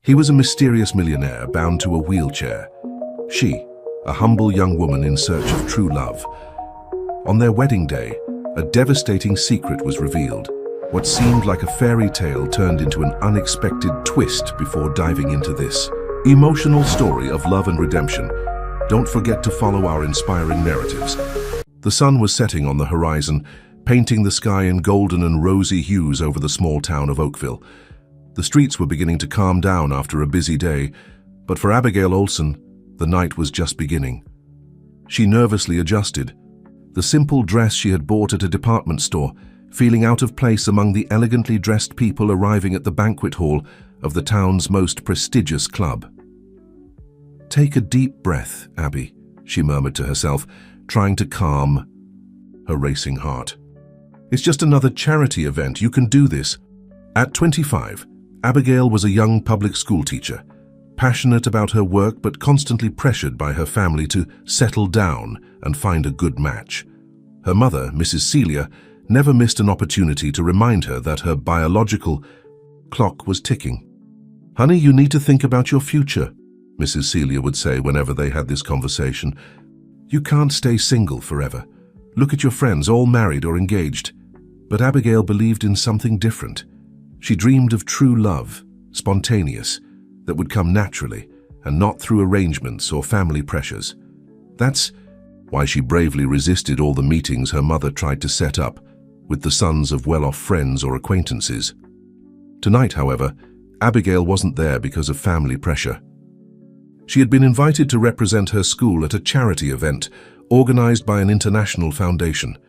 He was a mysterious millionaire bound to a wheelchair. She, a humble young woman in search of true love. On their wedding day, a devastating secret was revealed. What seemed like a fairy tale turned into an unexpected twist before diving into this emotional story of love and redemption. Don't forget to follow our inspiring narratives. The sun was setting on the horizon, painting the sky in golden and rosy hues over the small town of Oakville. The streets were beginning to calm down after a busy day, but for Abigail Olson, the night was just beginning. She nervously adjusted. The simple dress she had bought at a department store, feeling out of place among the elegantly dressed people arriving at the banquet hall of the town's most prestigious club. "Take a deep breath, Abby," she murmured to herself, trying to calm her racing heart. "It's just another charity event. You can do this." At 25, Abigail was a young public school teacher, passionate about her work but constantly pressured by her family to settle down and find a good match. Her mother, Mrs. Celia, never missed an opportunity to remind her that her biological clock was ticking. "Honey, you need to think about your future," Mrs. Celia would say whenever they had this conversation. "You can't stay single forever. Look at your friends, all married or engaged." But Abigail believed in something different. She dreamed of true love, spontaneous, that would come naturally and not through arrangements or family pressures. That's why she bravely resisted all the meetings her mother tried to set up with the sons of well-off friends or acquaintances. Tonight, however, Abigail wasn't there because of family pressure. She had been invited to represent her school at a charity event organized by an international foundation.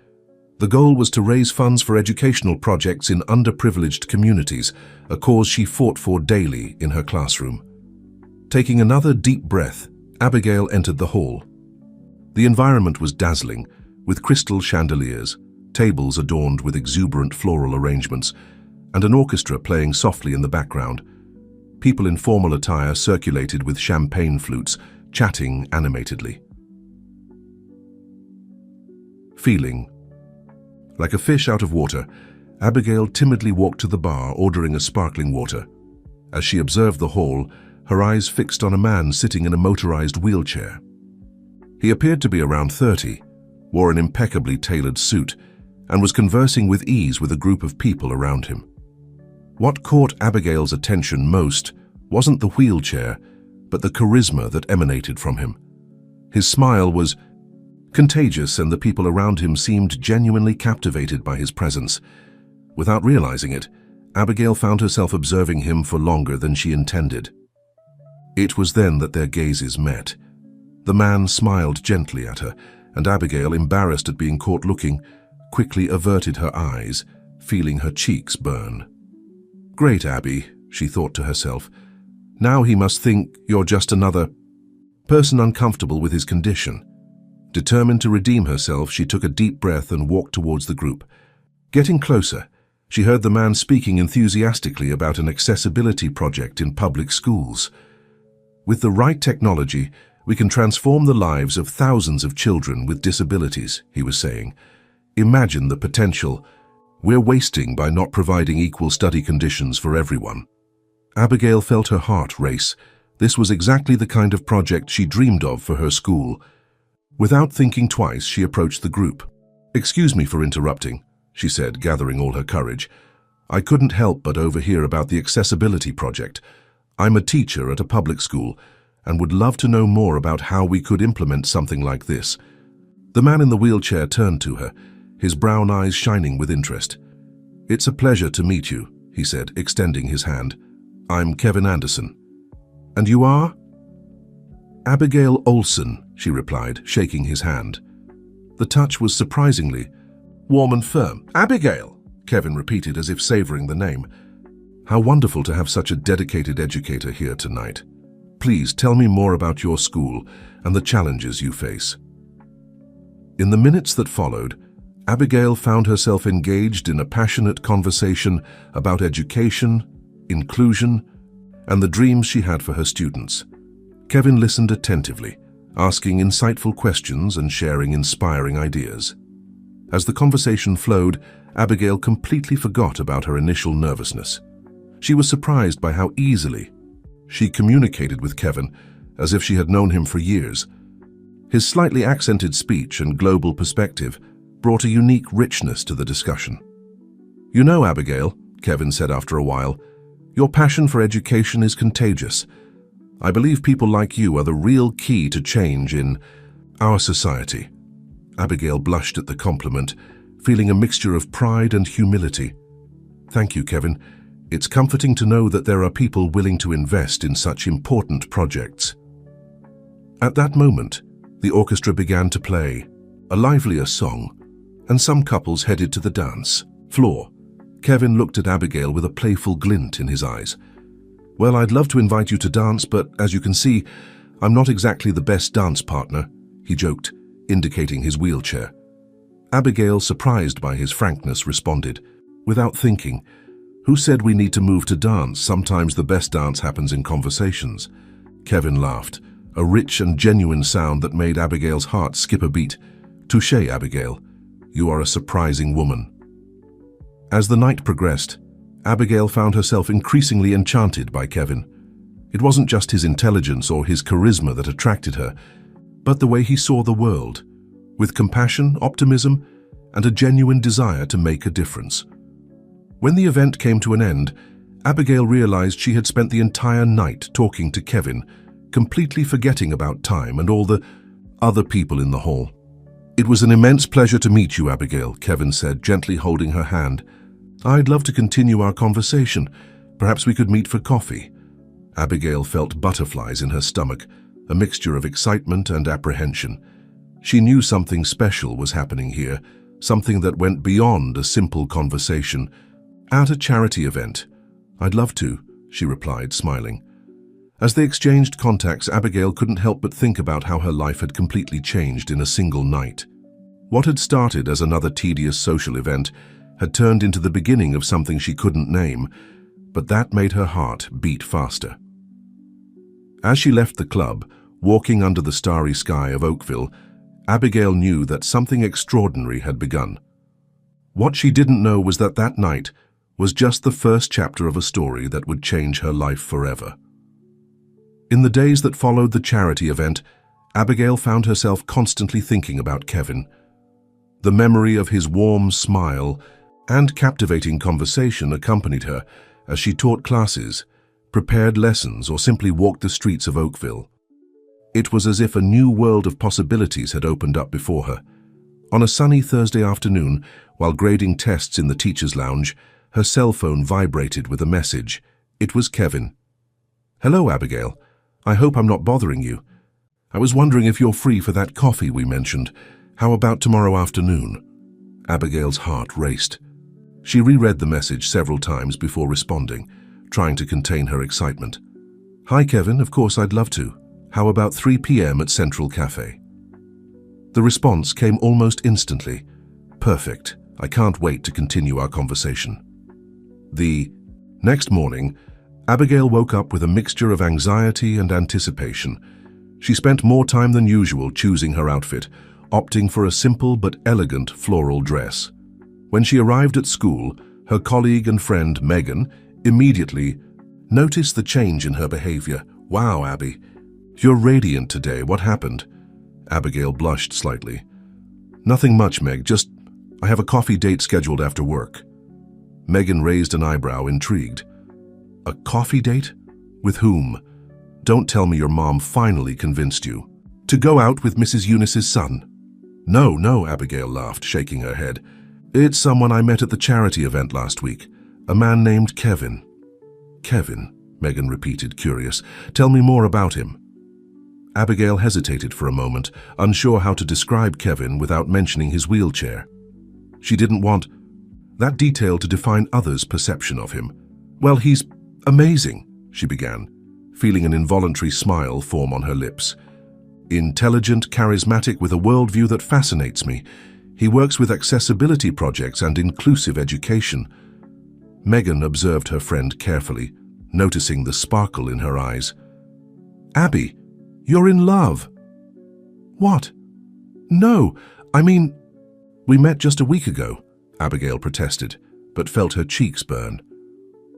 The goal was to raise funds for educational projects in underprivileged communities, a cause she fought for daily in her classroom. Taking another deep breath, Abigail entered the hall. The environment was dazzling, with crystal chandeliers, tables adorned with exuberant floral arrangements, and an orchestra playing softly in the background. People in formal attire circulated with champagne flutes, chatting animatedly. Feeling like a fish out of water, Abigail timidly walked to the bar, ordering a sparkling water. As she observed the hall, her eyes fixed on a man sitting in a motorized wheelchair. He appeared to be around 30, wore an impeccably tailored suit, and was conversing with ease with a group of people around him. What caught Abigail's attention most wasn't the wheelchair, but the charisma that emanated from him. His smile was contagious, and the people around him seemed genuinely captivated by his presence. Without realizing it, Abigail found herself observing him for longer than she intended. It was then that their gazes met. The man smiled gently at her, and Abigail, embarrassed at being caught looking, quickly averted her eyes, feeling her cheeks burn. "Great, Abby," she thought to herself. "Now he must think you're just another person uncomfortable with his condition." Determined to redeem herself, she took a deep breath and walked towards the group. Getting closer, she heard the man speaking enthusiastically about an accessibility project in public schools. "With the right technology, we can transform the lives of thousands of children with disabilities," he was saying. "Imagine the potential we're wasting by not providing equal study conditions for everyone." Abigail felt her heart race. This was exactly the kind of project she dreamed of for her school. Without thinking twice, she approached the group. "Excuse me for interrupting," she said, gathering all her courage. "I couldn't help but overhear about the accessibility project. I'm a teacher at a public school and would love to know more about how we could implement something like this." The man in the wheelchair turned to her, his brown eyes shining with interest. "It's a pleasure to meet you," he said, extending his hand. "I'm Kevin Anderson." "And you are?" "Abigail Olson," she replied, shaking his hand. The touch was surprisingly warm and firm. "Abigail," Kevin repeated as if savoring the name. "How wonderful to have such a dedicated educator here tonight. Please tell me more about your school and the challenges you face." In the minutes that followed, Abigail found herself engaged in a passionate conversation about education, inclusion, and the dreams she had for her students. Kevin listened attentively, asking insightful questions and sharing inspiring ideas. As the conversation flowed, Abigail completely forgot about her initial nervousness. She was surprised by how easily She communicated with Kevin as if she had known him for years. His slightly accented speech and global perspective brought a unique richness to the discussion. "You know, Abigail," Kevin said after a while, "your passion for education is contagious. I believe people like you are the real key to change in our society." Abigail blushed at the compliment, feeling a mixture of pride and humility. "Thank you, Kevin. It's comforting to know that there are people willing to invest in such important projects." At that moment, the orchestra began to play a livelier song, and some couples headed to the dance floor. Kevin looked at Abigail with a playful glint in his eyes. "Well, I'd love to invite you to dance, but as you can see, I'm not exactly the best dance partner," he joked, indicating his wheelchair. Abigail, surprised by his frankness, responded, without thinking, "Who said we need to move to dance? Sometimes the best dance happens in conversations." Kevin laughed, a rich and genuine sound that made Abigail's heart skip a beat. "Touché, Abigail. You are a surprising woman." As the night progressed, Abigail found herself increasingly enchanted by Kevin. It wasn't just his intelligence or his charisma that attracted her, but the way he saw the world, with compassion, optimism, and a genuine desire to make a difference. When the event came to an end, Abigail realized she had spent the entire night talking to Kevin, completely forgetting about time and all the other people in the hall. "It was an immense pleasure to meet you, Abigail," Kevin said, gently holding her hand. "I'd love to continue our conversation. Perhaps we could meet for coffee." Abigail felt butterflies in her stomach, a mixture of excitement and apprehension. She knew something special was happening here, something that went beyond a simple conversation. "At a charity event. I'd love to," she replied, smiling. As they exchanged contacts, Abigail couldn't help but think about how her life had completely changed in a single night. What had started as another tedious social event had turned into the beginning of something she couldn't name, but that made her heart beat faster. As she left the club, walking under the starry sky of Oakville, Abigail knew that something extraordinary had begun. What she didn't know was that that night was just the first chapter of a story that would change her life forever. In the days that followed the charity event, Abigail found herself constantly thinking about Kevin. The memory of his warm smile and captivating conversation accompanied her as she taught classes, prepared lessons, or simply walked the streets of Oakville. It was as if a new world of possibilities had opened up before her. On a sunny Thursday afternoon, while grading tests in the teacher's lounge, her cell phone vibrated with a message. It was Kevin. "Hello, Abigail. I hope I'm not bothering you. I was wondering if you're free for that coffee we mentioned. How about tomorrow afternoon?" Abigail's heart raced. She reread the message several times before responding, trying to contain her excitement. "Hi, Kevin. Of course I'd love to. How about 3 p.m. at Central Cafe?" The response came almost instantly. "Perfect. I can't wait to continue our conversation." The next morning, Abigail woke up with a mixture of anxiety and anticipation. She spent more time than usual choosing her outfit, opting for a simple but elegant floral dress. When she arrived at school, her colleague and friend Megan immediately noticed the change in her behavior. "Wow, Abby, you're radiant today. What happened?" Abigail blushed slightly. "Nothing much, Meg. Just, I have a coffee date scheduled after work." Megan raised an eyebrow, intrigued. "A coffee date? With whom? Don't tell me your mom finally convinced you." "To go out with Mrs. Eunice's son." No, Abigail laughed, shaking her head. "It's someone I met at the charity event last week. A man named Kevin." "Kevin?" Megan repeated, curious. "Tell me more about him." Abigail hesitated for a moment, unsure how to describe Kevin without mentioning his wheelchair. She didn't want that detail to define others' perception of him. "Well, he's amazing," she began, feeling an involuntary smile form on her lips. "Intelligent, charismatic, with a worldview that fascinates me. He works with accessibility projects and inclusive education." Megan observed her friend carefully, noticing the sparkle in her eyes. "Abby, you're in love." "What? No, I mean..." "We met just a week ago," Abigail protested, but felt her cheeks burn.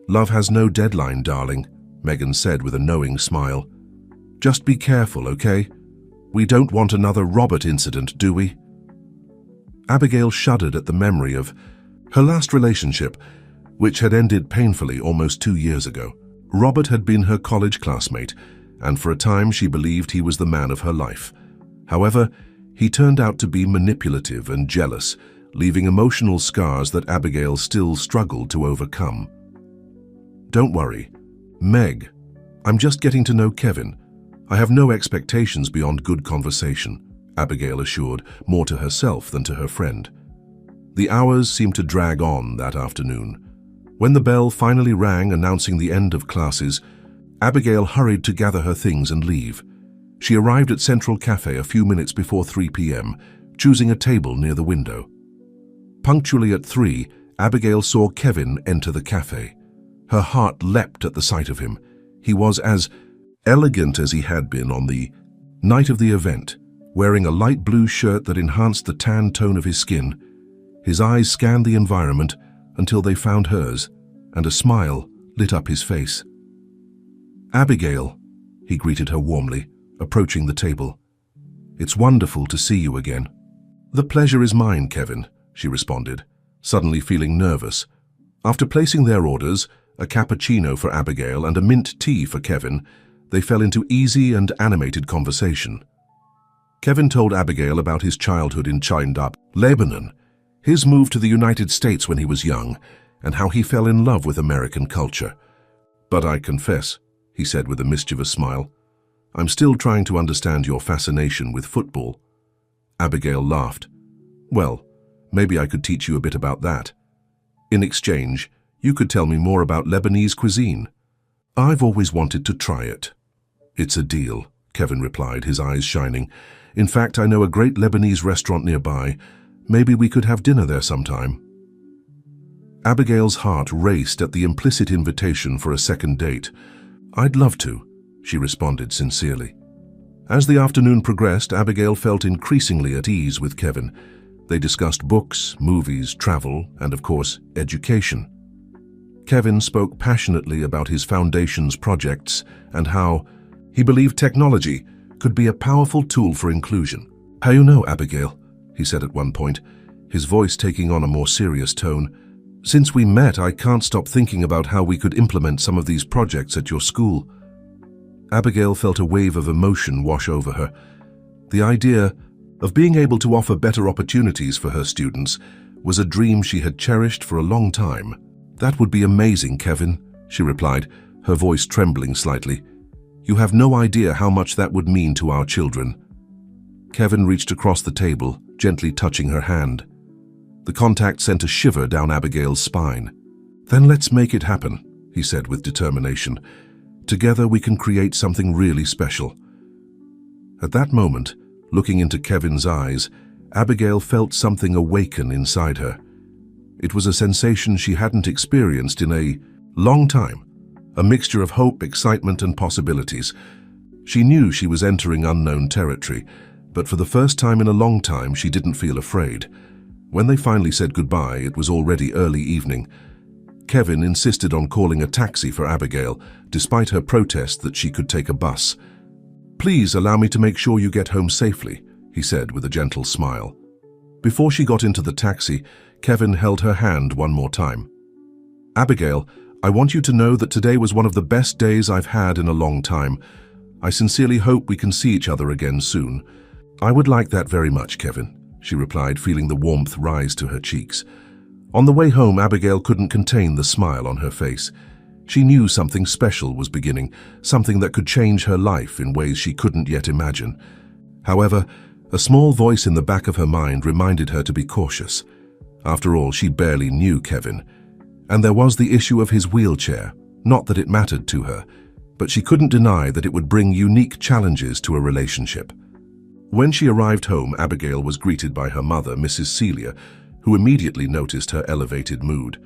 "Love has no deadline, darling," Megan said with a knowing smile. "Just be careful, okay? We don't want another Robert incident, do we?" Abigail shuddered at the memory of her last relationship, which had ended painfully almost 2 years ago. Robert had been her college classmate, and for a time she believed he was the man of her life. However, he turned out to be manipulative and jealous, leaving emotional scars that Abigail still struggled to overcome. "Don't worry. Meg, I'm just getting to know Kevin. I have no expectations beyond good conversation," Abigail assured, more to herself than to her friend. The hours seemed to drag on that afternoon. When the bell finally rang announcing the end of classes, Abigail hurried to gather her things and leave. She arrived at Central Cafe a few minutes before 3 p.m., choosing a table near the window. Punctually at 3, Abigail saw Kevin enter the cafe. Her heart leapt at the sight of him. He was as elegant as he had been on the night of the event, wearing a light blue shirt that enhanced the tan tone of his skin. His eyes scanned the environment until they found hers, and a smile lit up his face. "Abigail," he greeted her warmly, approaching the table. "It's wonderful to see you again." "The pleasure is mine, Kevin," she responded, suddenly feeling nervous. After placing their orders, a cappuccino for Abigail and a mint tea for Kevin, they fell into easy and animated conversation. Kevin told Abigail about his childhood in Chindab, Lebanon, his move to the United States when he was young, and how he fell in love with American culture. "But I confess," he said with a mischievous smile, "I'm still trying to understand your fascination with football." Abigail laughed. "Well, maybe I could teach you a bit about that. In exchange, you could tell me more about Lebanese cuisine. I've always wanted to try it." "It's a deal," Kevin replied, his eyes shining. "In fact, I know a great Lebanese restaurant nearby. Maybe we could have dinner there sometime." Abigail's heart raced at the implicit invitation for a second date. "I'd love to," she responded sincerely. As the afternoon progressed, Abigail felt increasingly at ease with Kevin. They discussed books, movies, travel, and of course, education. Kevin spoke passionately about his foundation's projects and how he believed technology could be a powerful tool for inclusion. "How you know, Abigail?" he said at one point, his voice taking on a more serious tone. "Since we met, I can't stop thinking about how we could implement some of these projects at your school." Abigail felt a wave of emotion wash over her. The idea of being able to offer better opportunities for her students was a dream she had cherished for a long time. "That would be amazing, Kevin," she replied, her voice trembling slightly. "You have no idea how much that would mean to our children." Kevin reached across the table, gently touching her hand. The contact sent a shiver down Abigail's spine. "Then let's make it happen," he said with determination. "Together we can create something really special." At that moment, looking into Kevin's eyes, Abigail felt something awaken inside her. It was a sensation she hadn't experienced in a long time, a mixture of hope, excitement, and possibilities. She knew she was entering unknown territory, but for the first time in a long time, she didn't feel afraid. When they finally said goodbye, it was already early evening. Kevin insisted on calling a taxi for Abigail, despite her protest that she could take a bus. "Please allow me to make sure you get home safely," he said with a gentle smile. Before she got into the taxi, Kevin held her hand one more time. "Abigail, I want you to know that today was one of the best days I've had in a long time. I sincerely hope we can see each other again soon." "I would like that very much, Kevin," she replied, feeling the warmth rise to her cheeks. On the way home, Abigail couldn't contain the smile on her face. She knew something special was beginning, something that could change her life in ways she couldn't yet imagine. However, a small voice in the back of her mind reminded her to be cautious. After all, she barely knew Kevin. And there was the issue of his wheelchair. Not that it mattered to her, but she couldn't deny that it would bring unique challenges to a relationship. When she arrived home, Abigail was greeted by her mother, Mrs. Celia, who immediately noticed her elevated mood.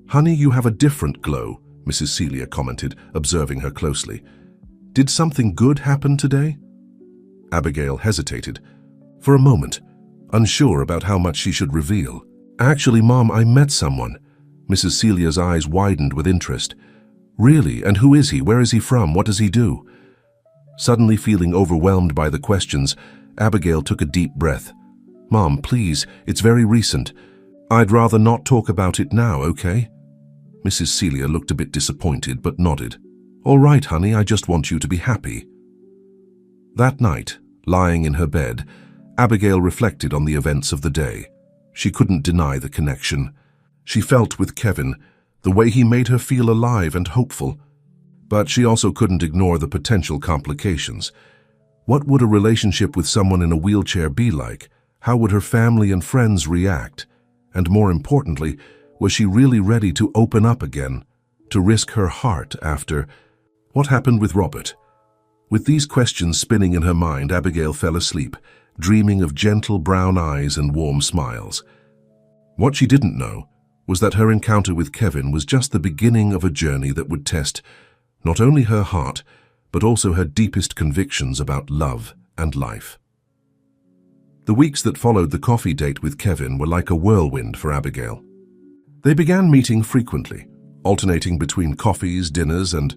"Honey, you have a different glow," Mrs. Celia commented, observing her closely. "Did something good happen today?" Abigail hesitated. For a moment, unsure about how much she should reveal. "Actually, Mom, I met someone." Mrs. Celia's eyes widened with interest. Really? And who is he? Where is he from? What does he do? Suddenly feeling overwhelmed by the questions, Abigail took a deep breath. Mom, please, it's very recent. I'd rather not talk about it now, okay? Mrs. Celia looked a bit disappointed but nodded. All right, honey, I just want you to be happy. That night, lying in her bed, Abigail reflected on the events of the day. She couldn't deny the connection. She felt with Kevin, the way he made her feel alive and hopeful. But she also couldn't ignore the potential complications. What would a relationship with someone in a wheelchair be like? How would her family and friends react? And more importantly, was she really ready to open up again, to risk her heart after... What happened with Robert? With these questions spinning in her mind, Abigail fell asleep, dreaming of gentle brown eyes and warm smiles. What she didn't know was that her encounter with Kevin was just the beginning of a journey that would test not only her heart, but also her deepest convictions about love and life. The weeks that followed the coffee date with Kevin were like a whirlwind for Abigail. They began meeting frequently, alternating between coffees, dinners, and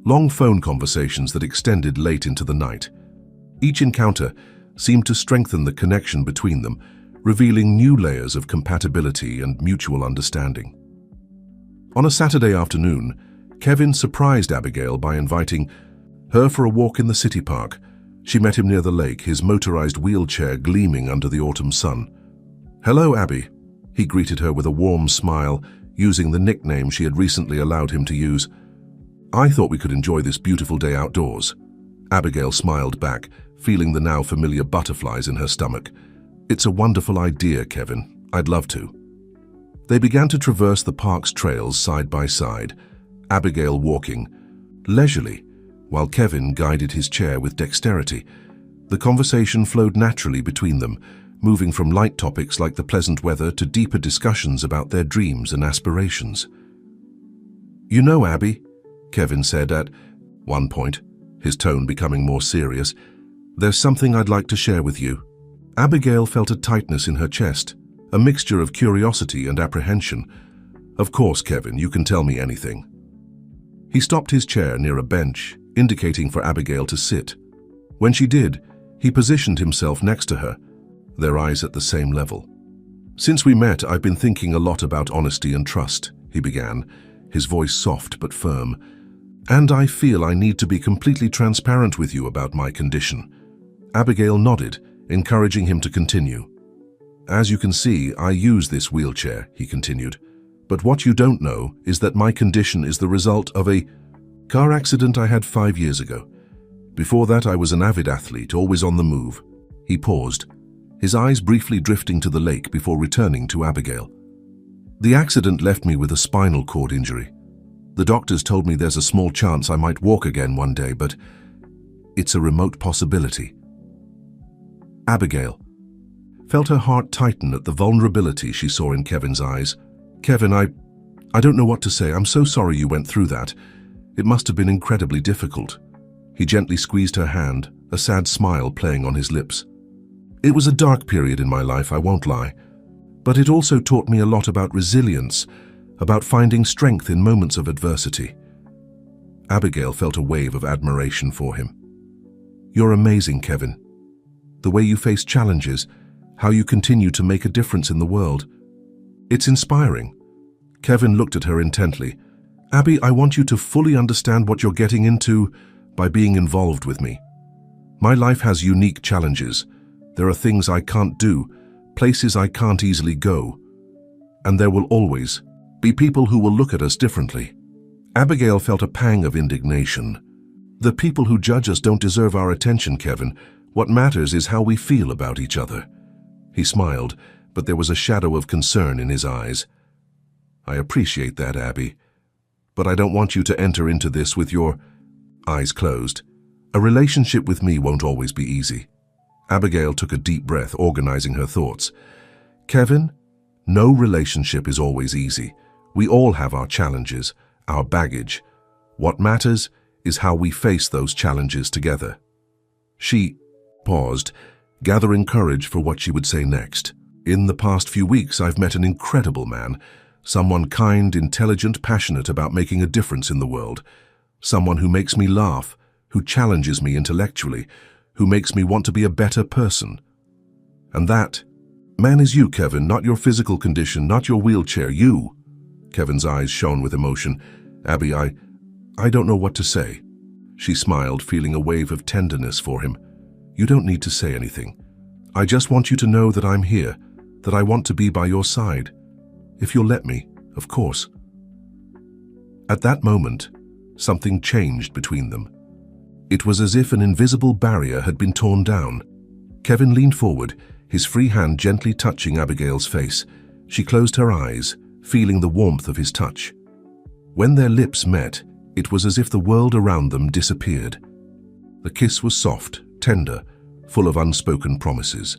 long phone conversations that extended late into the night. Each encounter seemed to strengthen the connection between them, revealing new layers of compatibility and mutual understanding. On a Saturday afternoon, Kevin surprised Abigail by inviting her for a walk in the city park. She met him near the lake, his motorized wheelchair gleaming under the autumn sun. "Hello, Abby." He greeted her with a warm smile, using the nickname she had recently allowed him to use. "I thought we could enjoy this beautiful day outdoors." Abigail smiled back, feeling the now familiar butterflies in her stomach. "It's a wonderful idea, Kevin. I'd love to." They began to traverse the park's trails side by side, Abigail walking leisurely, while Kevin guided his chair with dexterity. The conversation flowed naturally between them, moving from light topics like the pleasant weather to deeper discussions about their dreams and aspirations. "You know, Abby," Kevin said at one point, his tone becoming more serious, "there's something I'd like to share with you." Abigail felt a tightness in her chest, a mixture of curiosity and apprehension. "Of course, Kevin, you can tell me anything." He stopped his chair near a bench, indicating for Abigail to sit. When she did, he positioned himself next to her, their eyes at the same level. "Since we met, I've been thinking a lot about honesty and trust," he began, his voice soft but firm. "And I feel I need to be completely transparent with you about my condition." Abigail nodded, encouraging him to continue. "As you can see, I use this wheelchair," he continued. "But what you don't know is that my condition is the result of a car accident I had 5 years ago. Before that, I was an avid athlete, always on the move." He paused, his eyes briefly drifting to the lake before returning to Abigail. "The accident left me with a spinal cord injury. The doctors told me there's a small chance I might walk again one day, but it's a remote possibility." Abigail felt her heart tighten at the vulnerability she saw in Kevin's eyes. "Kevin, I don't know what to say. I'm so sorry you went through that. It must have been incredibly difficult." He gently squeezed her hand, a sad smile playing on his lips. "It was a dark period in my life, I won't lie. But it also taught me a lot about resilience, about finding strength in moments of adversity." Abigail felt a wave of admiration for him. "You're amazing, Kevin. The way you face challenges, how you continue to make a difference in the world. It's inspiring." Kevin looked at her intently. "Abby, I want you to fully understand what you're getting into by being involved with me. My life has unique challenges. There are things I can't do, places I can't easily go. And there will always be people who will look at us differently." Abigail felt a pang of indignation. "The people who judge us don't deserve our attention, Kevin. What matters is how we feel about each other." He smiled, but there was a shadow of concern in his eyes. "I appreciate that, Abby. But I don't want you to enter into this with your eyes closed. A relationship with me won't always be easy." Abigail took a deep breath, organizing her thoughts. "Kevin, no relationship is always easy. We all have our challenges, our baggage. What matters is how we face those challenges together." She paused, gathering courage for what she would say next. "In the past few weeks, I've met an incredible man, Someone kind, intelligent, passionate about making a difference in the world. Someone who makes me laugh, who challenges me intellectually, who makes me want to be a better person. And that man is you, Kevin, not your physical condition, not your wheelchair, you. Kevin's eyes shone with emotion. Abby, I don't know what to say. She smiled, feeling a wave of tenderness for him. You don't need to say anything. I just want you to know that I'm here, that I want to be by your side. If you'll let me, of course. At that moment, something changed between them. It was as if an invisible barrier had been torn down. Kevin leaned forward, his free hand gently touching Abigail's face. She closed her eyes, feeling the warmth of his touch. When their lips met, it was as if the world around them disappeared. The kiss was soft, tender, full of unspoken promises.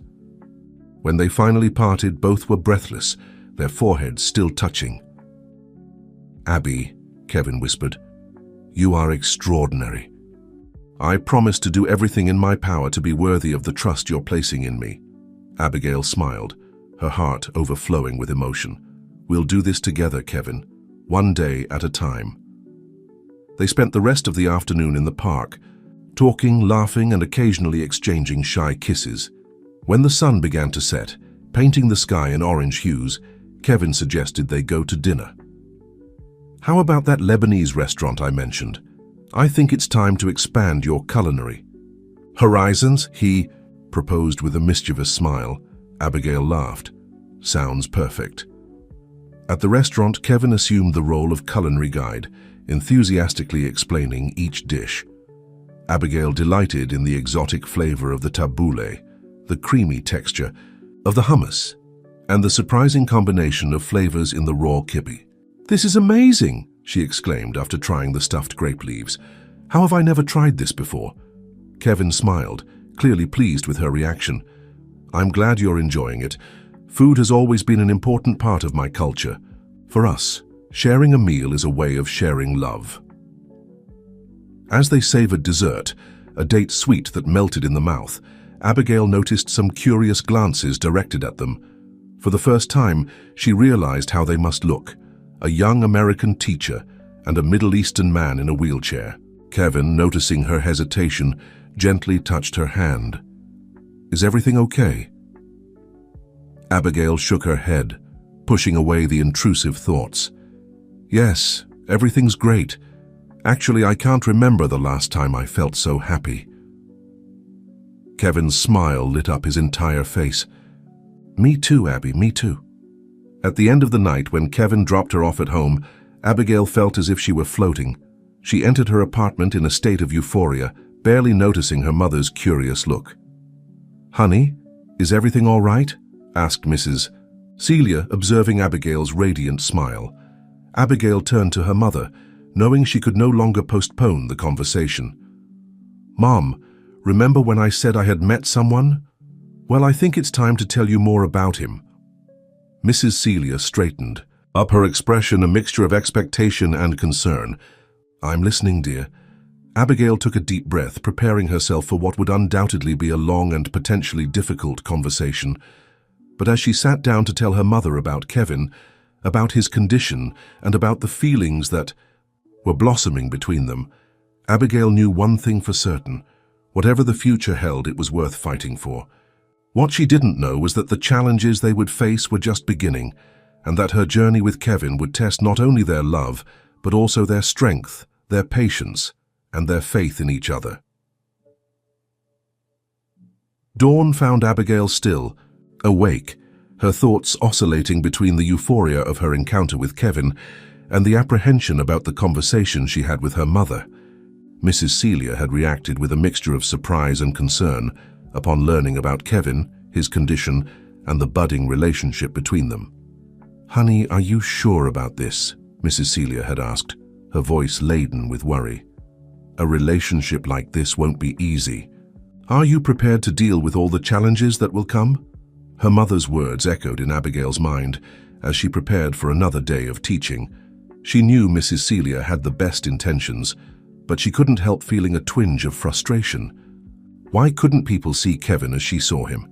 When they finally parted, both were breathless, their foreheads still touching. Abby, Kevin whispered, you are extraordinary. I promise to do everything in my power to be worthy of the trust you're placing in me. Abigail smiled, her heart overflowing with emotion. We'll do this together, Kevin, one day at a time. They spent the rest of the afternoon in the park, talking, laughing, and occasionally exchanging shy kisses. When the sun began to set, painting the sky in orange hues, Kevin suggested they go to dinner. How about that Lebanese restaurant I mentioned? I think it's time to expand your culinary horizons, he proposed with a mischievous smile. Abigail laughed. Sounds perfect. At the restaurant, Kevin assumed the role of culinary guide, enthusiastically explaining each dish. Abigail delighted in the exotic flavor of the tabbouleh, the creamy texture of the hummus, and the surprising combination of flavors in the raw kibbe. This is amazing, she exclaimed after trying the stuffed grape leaves. How have I never tried this before? Kevin smiled, clearly pleased with her reaction. I'm glad you're enjoying it. Food has always been an important part of my culture. For us, sharing a meal is a way of sharing love. As they savored dessert, a date sweet that melted in the mouth, Abigail noticed some curious glances directed at them. For the first time, she realized how they must look: a young American teacher and a Middle Eastern man in a wheelchair. Kevin, noticing her hesitation, gently touched her hand. Is everything okay? Abigail shook her head, pushing away the intrusive thoughts. Yes, everything's great. Actually, I can't remember the last time I felt so happy. Kevin's smile lit up his entire face. Me too, Abby, me too. At the end of the night, when Kevin dropped her off at home, Abigail felt as if she were floating. She entered her apartment in a state of euphoria, barely noticing her mother's curious look. Honey, is everything all right? Asked Mrs. Celia, observing Abigail's radiant smile. Abigail turned to her mother, knowing she could no longer postpone the conversation. Mom, remember when I said I had met someone? Well, I think it's time to tell you more about him. Mrs. Celia straightened up, her expression a mixture of expectation and concern. I'm listening, dear. Abigail took a deep breath, preparing herself for what would undoubtedly be a long and potentially difficult conversation. But as she sat down to tell her mother about Kevin, about his condition, and about the feelings that were blossoming between them, Abigail knew one thing for certain: whatever the future held, it was worth fighting for. What she didn't know was that the challenges they would face were just beginning, and that her journey with Kevin would test not only their love, but also their strength, their patience, and their faith in each other. Dawn found Abigail still, awake, her thoughts oscillating between the euphoria of her encounter with Kevin and the apprehension about the conversation she had with her mother. Mrs. Celia had reacted with a mixture of surprise and concern upon learning about Kevin, his condition, and the budding relationship between them. Honey, are you sure about this? Mrs. Celia had asked, her voice laden with worry. A relationship like this won't be easy. Are you prepared to deal with all the challenges that will come? Her mother's words echoed in Abigail's mind as she prepared for another day of teaching. She knew Mrs. Celia had the best intentions, but she couldn't help feeling a twinge of frustration. Why couldn't people see Kevin as she saw him?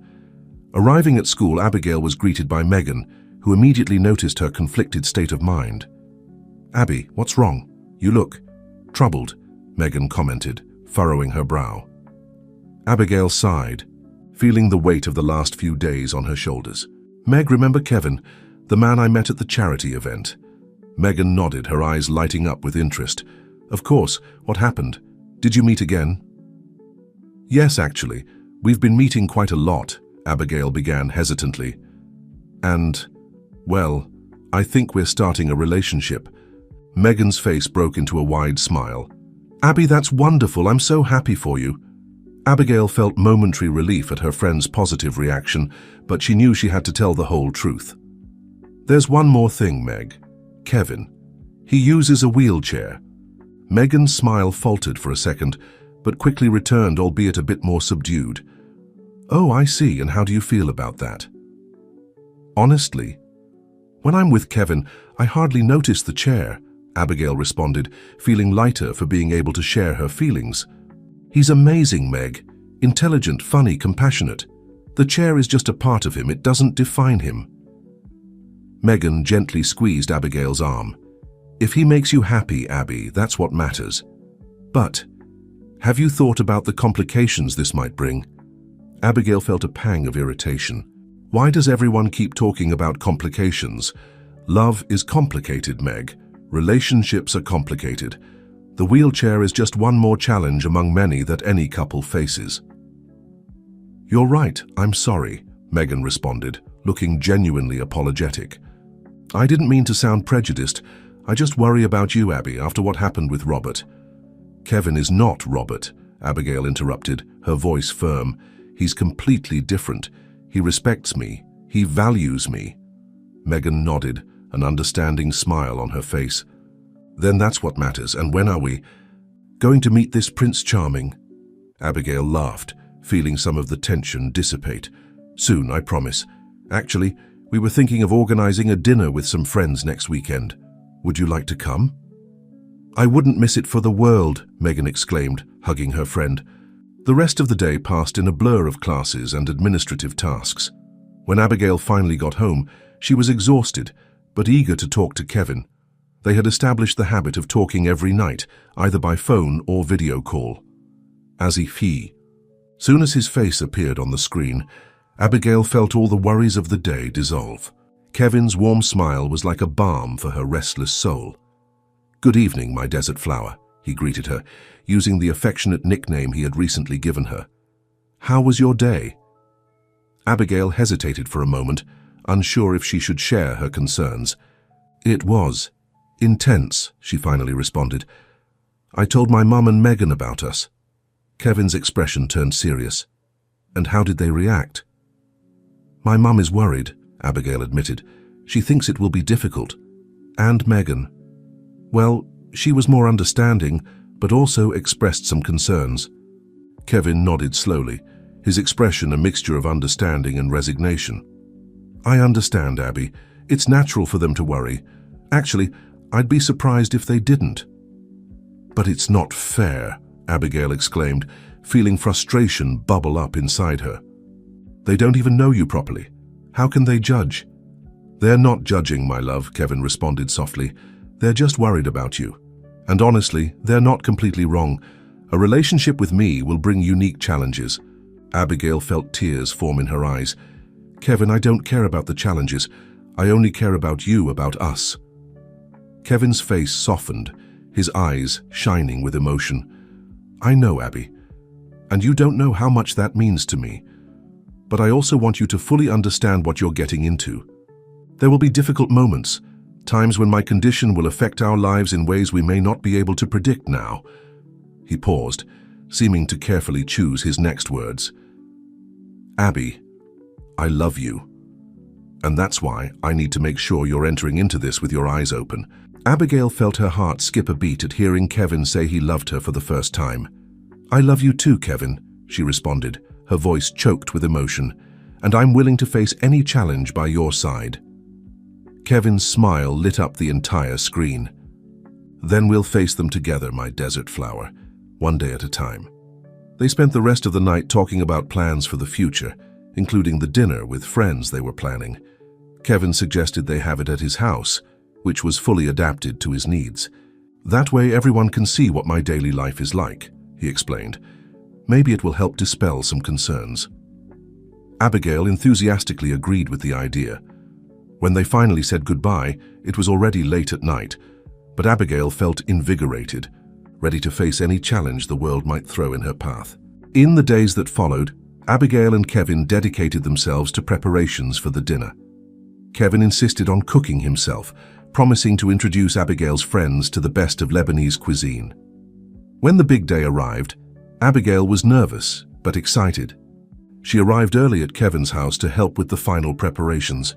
Arriving at school, Abigail was greeted by Megan, who immediately noticed her conflicted state of mind. "Abby, what's wrong? You look troubled," Megan commented, furrowing her brow. Abigail sighed, feeling the weight of the last few days on her shoulders. "Meg, remember Kevin, the man I met at the charity event?" Megan nodded, her eyes lighting up with interest. "Of course. What happened? Did you meet again?" "Yes, actually. We've been meeting quite a lot," Abigail began hesitantly. "And, well, I think we're starting a relationship." Megan's face broke into a wide smile. "Abby, that's wonderful. I'm so happy for you." Abigail felt momentary relief at her friend's positive reaction, but she knew she had to tell the whole truth. "There's one more thing, Meg. Kevin. He uses a wheelchair." Megan's smile faltered for a second, but quickly returned, albeit a bit more subdued. "Oh, I see. And how do you feel about that?" "Honestly, when I'm with Kevin, I hardly notice the chair," Abigail responded, feeling lighter for being able to share her feelings. "He's amazing, Meg. Intelligent, funny, compassionate. The chair is just a part of him. It doesn't define him." Megan gently squeezed Abigail's arm. "If he makes you happy, Abby, that's what matters. But have you thought about the complications this might bring?" Abigail felt a pang of irritation. Why does everyone keep talking about complications? Love is complicated, Meg. Relationships are complicated. The wheelchair is just one more challenge among many that any couple faces. "You're right, I'm sorry," Megan responded, looking genuinely apologetic. "I didn't mean to sound prejudiced. I just worry about you, Abby, after what happened with Robert." "Kevin is not Robert," Abigail interrupted, her voice firm. "He's completely different. He respects me. He values me." Megan nodded, an understanding smile on her face. "Then that's what matters. And when are we going to meet this Prince Charming?" Abigail laughed, feeling some of the tension dissipate. "Soon, I promise. Actually, we were thinking of organizing a dinner with some friends next weekend. Would you like to come?" "I wouldn't miss it for the world," Megan exclaimed, hugging her friend. The rest of the day passed in a blur of classes and administrative tasks. When Abigail finally got home, she was exhausted, but eager to talk to Kevin. They had established the habit of talking every night, either by phone or video call. As if he. Soon as his face appeared on the screen, Abigail felt all the worries of the day dissolve. Kevin's warm smile was like a balm for her restless soul. "Good evening, my desert flower," he greeted her, using the affectionate nickname he had recently given her. "How was your day?" Abigail hesitated for a moment, unsure if she should share her concerns. "It was intense," she finally responded. "I told my mum and Megan about us." Kevin's expression turned serious. "And how did they react?" "My mum is worried," Abigail admitted. "She thinks it will be difficult. And Megan. Well, she was more understanding, but also expressed some concerns." Kevin nodded slowly, his expression a mixture of understanding and resignation. "I understand, Abby. It's natural for them to worry. Actually, I'd be surprised if they didn't." "But it's not fair," Abigail exclaimed, feeling frustration bubble up inside her. "They don't even know you properly. How can they judge?" "They're not judging, my love," Kevin responded softly. "They're just worried about you. And honestly, they're not completely wrong. A relationship with me will bring unique challenges." Abigail felt tears form in her eyes. "Kevin, I don't care about the challenges. I only care about you, about us." Kevin's face softened, his eyes shining with emotion. "I know, Abby, and you don't know how much that means to me. But I also want you to fully understand what you're getting into. There will be difficult moments, times when my condition will affect our lives in ways we may not be able to predict now." He paused, seeming to carefully choose his next words. "Abby, I love you. And that's why I need to make sure you're entering into this with your eyes open." Abigail felt her heart skip a beat at hearing Kevin say he loved her for the first time. "I love you too, Kevin," she responded, her voice choked with emotion. "And I'm willing to face any challenge by your side." Kevin's smile lit up the entire screen. "Then we'll face them together, my desert flower, one day at a time." They spent the rest of the night talking about plans for the future, including the dinner with friends they were planning. Kevin suggested they have it at his house, which was fully adapted to his needs. "That way everyone can see what my daily life is like," he explained. "Maybe it will help dispel some concerns." Abigail enthusiastically agreed with the idea. When they finally said goodbye, it was already late at night, but Abigail felt invigorated, ready to face any challenge the world might throw in her path. In the days that followed, Abigail and Kevin dedicated themselves to preparations for the dinner. Kevin insisted on cooking himself, promising to introduce Abigail's friends to the best of Lebanese cuisine. When the big day arrived, Abigail was nervous but excited. She arrived early at Kevin's house to help with the final preparations.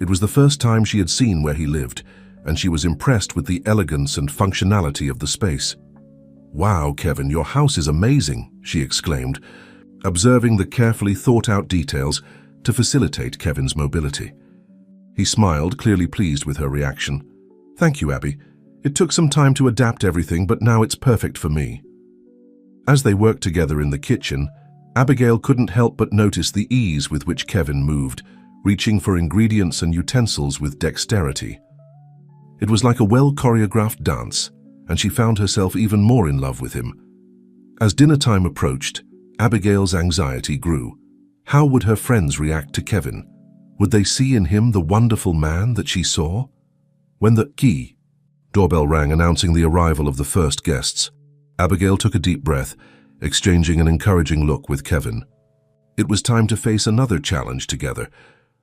It was the first time she had seen where he lived, and she was impressed with the elegance and functionality of the space. "Wow, Kevin, your house is amazing," she exclaimed, observing the carefully thought-out details to facilitate Kevin's mobility. He smiled, clearly pleased with her reaction. "Thank you, Abby. It took some time to adapt everything, but now it's perfect for me." As they worked together in the kitchen, Abigail couldn't help but notice the ease with which Kevin moved, reaching for ingredients and utensils with dexterity. It was like a well-choreographed dance, and she found herself even more in love with him. As dinner time approached, Abigail's anxiety grew. How would her friends react to Kevin? Would they see in him the wonderful man that she saw? When the doorbell rang announcing the arrival of the first guests, Abigail took a deep breath, exchanging an encouraging look with Kevin. It was time to face another challenge together.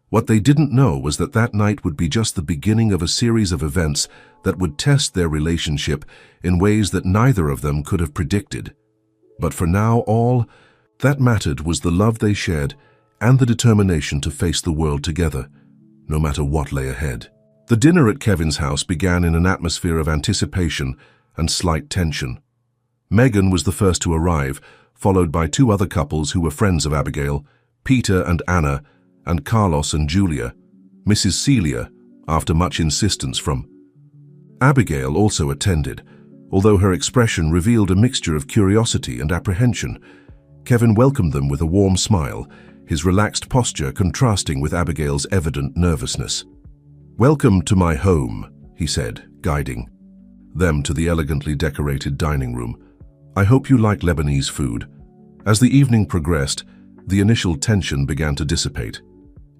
What they didn't know was that that night would be just the beginning of a series of events that would test their relationship in ways that neither of them could have predicted. But for now, all that mattered was the love they shared and the determination to face the world together, no matter what lay ahead. The dinner at Kevin's house began in an atmosphere of anticipation and slight tension. Megan was the first to arrive, followed by two other couples who were friends of Abigail, Peter and Anna, and Carlos and Julia. Mrs. Celia, after much insistence from Abigail, also attended, although her expression revealed a mixture of curiosity and apprehension. Kevin welcomed them with a warm smile, his relaxed posture contrasting with Abigail's evident nervousness. "Welcome to my home," he said, guiding them to the elegantly decorated dining room. "I hope you like Lebanese food." As the evening progressed, the initial tension began to dissipate.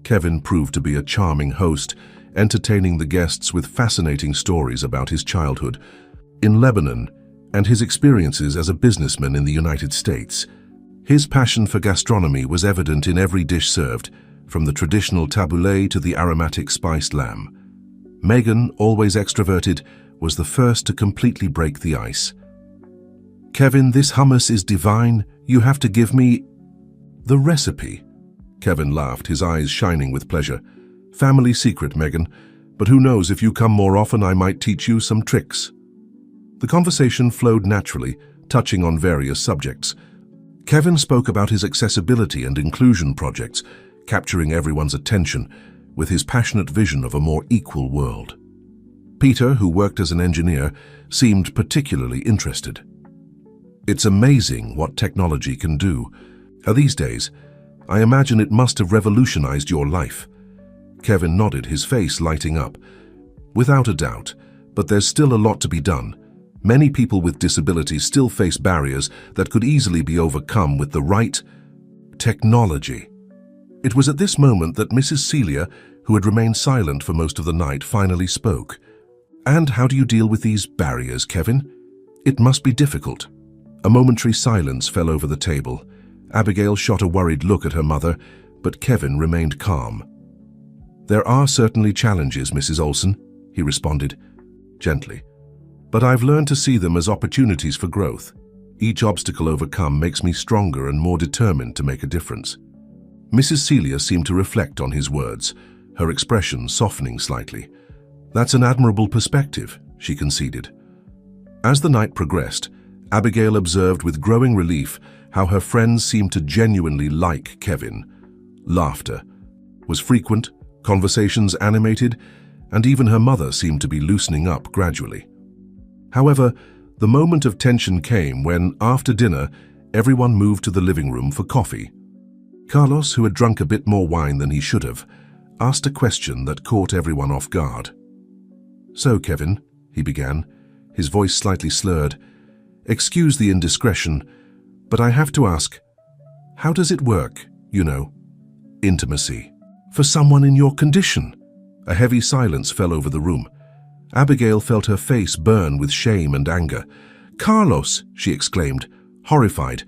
Kevin proved to be a charming host, entertaining the guests with fascinating stories about his childhood in Lebanon and his experiences as a businessman in the United States. His passion for gastronomy was evident in every dish served, from the traditional tabbouleh to the aromatic spiced lamb. Megan, always extroverted, was the first to completely break the ice. "Kevin, this hummus is divine. You have to give me the recipe." Kevin laughed, his eyes shining with pleasure. "Family secret, Megan, but who knows, if you come more often I might teach you some tricks." The conversation flowed naturally, touching on various subjects. Kevin spoke about his accessibility and inclusion projects, capturing everyone's attention with his passionate vision of a more equal world. Peter, who worked as an engineer, seemed particularly interested. "It's amazing what technology can do. These days, I imagine it must have revolutionized your life." Kevin nodded, his face lighting up. "Without a doubt, but there's still a lot to be done. Many people with disabilities still face barriers that could easily be overcome with the right technology." It was at this moment that Mrs. Celia, who had remained silent for most of the night, finally spoke. "And how do you deal with these barriers, Kevin? It must be difficult." A momentary silence fell over the table. Abigail shot a worried look at her mother, but Kevin remained calm. "There are certainly challenges, Mrs. Olson," he responded, gently. "But I've learned to see them as opportunities for growth. Each obstacle overcome makes me stronger and more determined to make a difference." Mrs. Celia seemed to reflect on his words, her expression softening slightly. "That's an admirable perspective," she conceded. As the night progressed, Abigail observed with growing relief how her friends seemed to genuinely like Kevin. Laughter was frequent, conversations animated, and even her mother seemed to be loosening up gradually. However, the moment of tension came when, after dinner, everyone moved to the living room for coffee. Carlos, who had drunk a bit more wine than he should have, asked a question that caught everyone off guard. "So, Kevin," he began, his voice slightly slurred, "excuse the indiscretion, but I have to ask, how does it work, intimacy, for someone in your condition?" A heavy silence fell over the room. Abigail felt her face burn with shame and anger. "Carlos!" she exclaimed, horrified,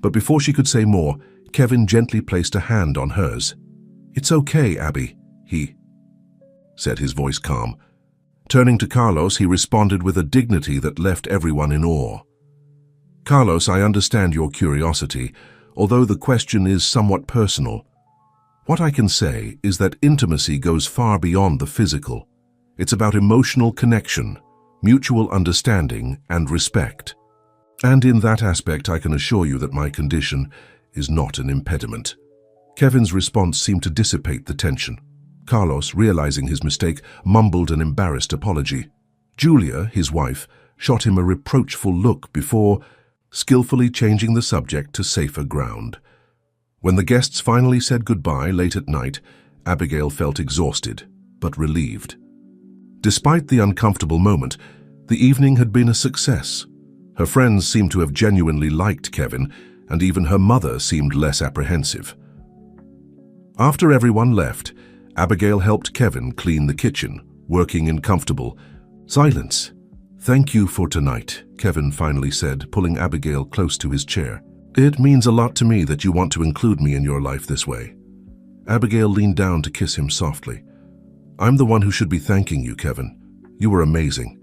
but before she could say more, Kevin gently placed a hand on hers. "It's okay, Abby," he said, his voice calm. Turning to Carlos, he responded with a dignity that left everyone in awe. "Carlos, I understand your curiosity, although the question is somewhat personal. What I can say is that intimacy goes far beyond the physical. It's about emotional connection, mutual understanding, and respect. And in that aspect, I can assure you that my condition is not an impediment." Kevin's response seemed to dissipate the tension. Carlos, realizing his mistake, mumbled an embarrassed apology. Julia, his wife, shot him a reproachful look before skillfully changing the subject to safer ground. When the guests finally said goodbye late at night, Abigail felt exhausted, but relieved. Despite the uncomfortable moment, the evening had been a success. Her friends seemed to have genuinely liked Kevin, and even her mother seemed less apprehensive. After everyone left, Abigail helped Kevin clean the kitchen, working in comfortable silence. "Thank you for tonight," Kevin finally said, pulling Abigail close to his chair. "It means a lot to me that you want to include me in your life this way." Abigail leaned down to kiss him softly. "I'm the one who should be thanking you, Kevin. You were amazing.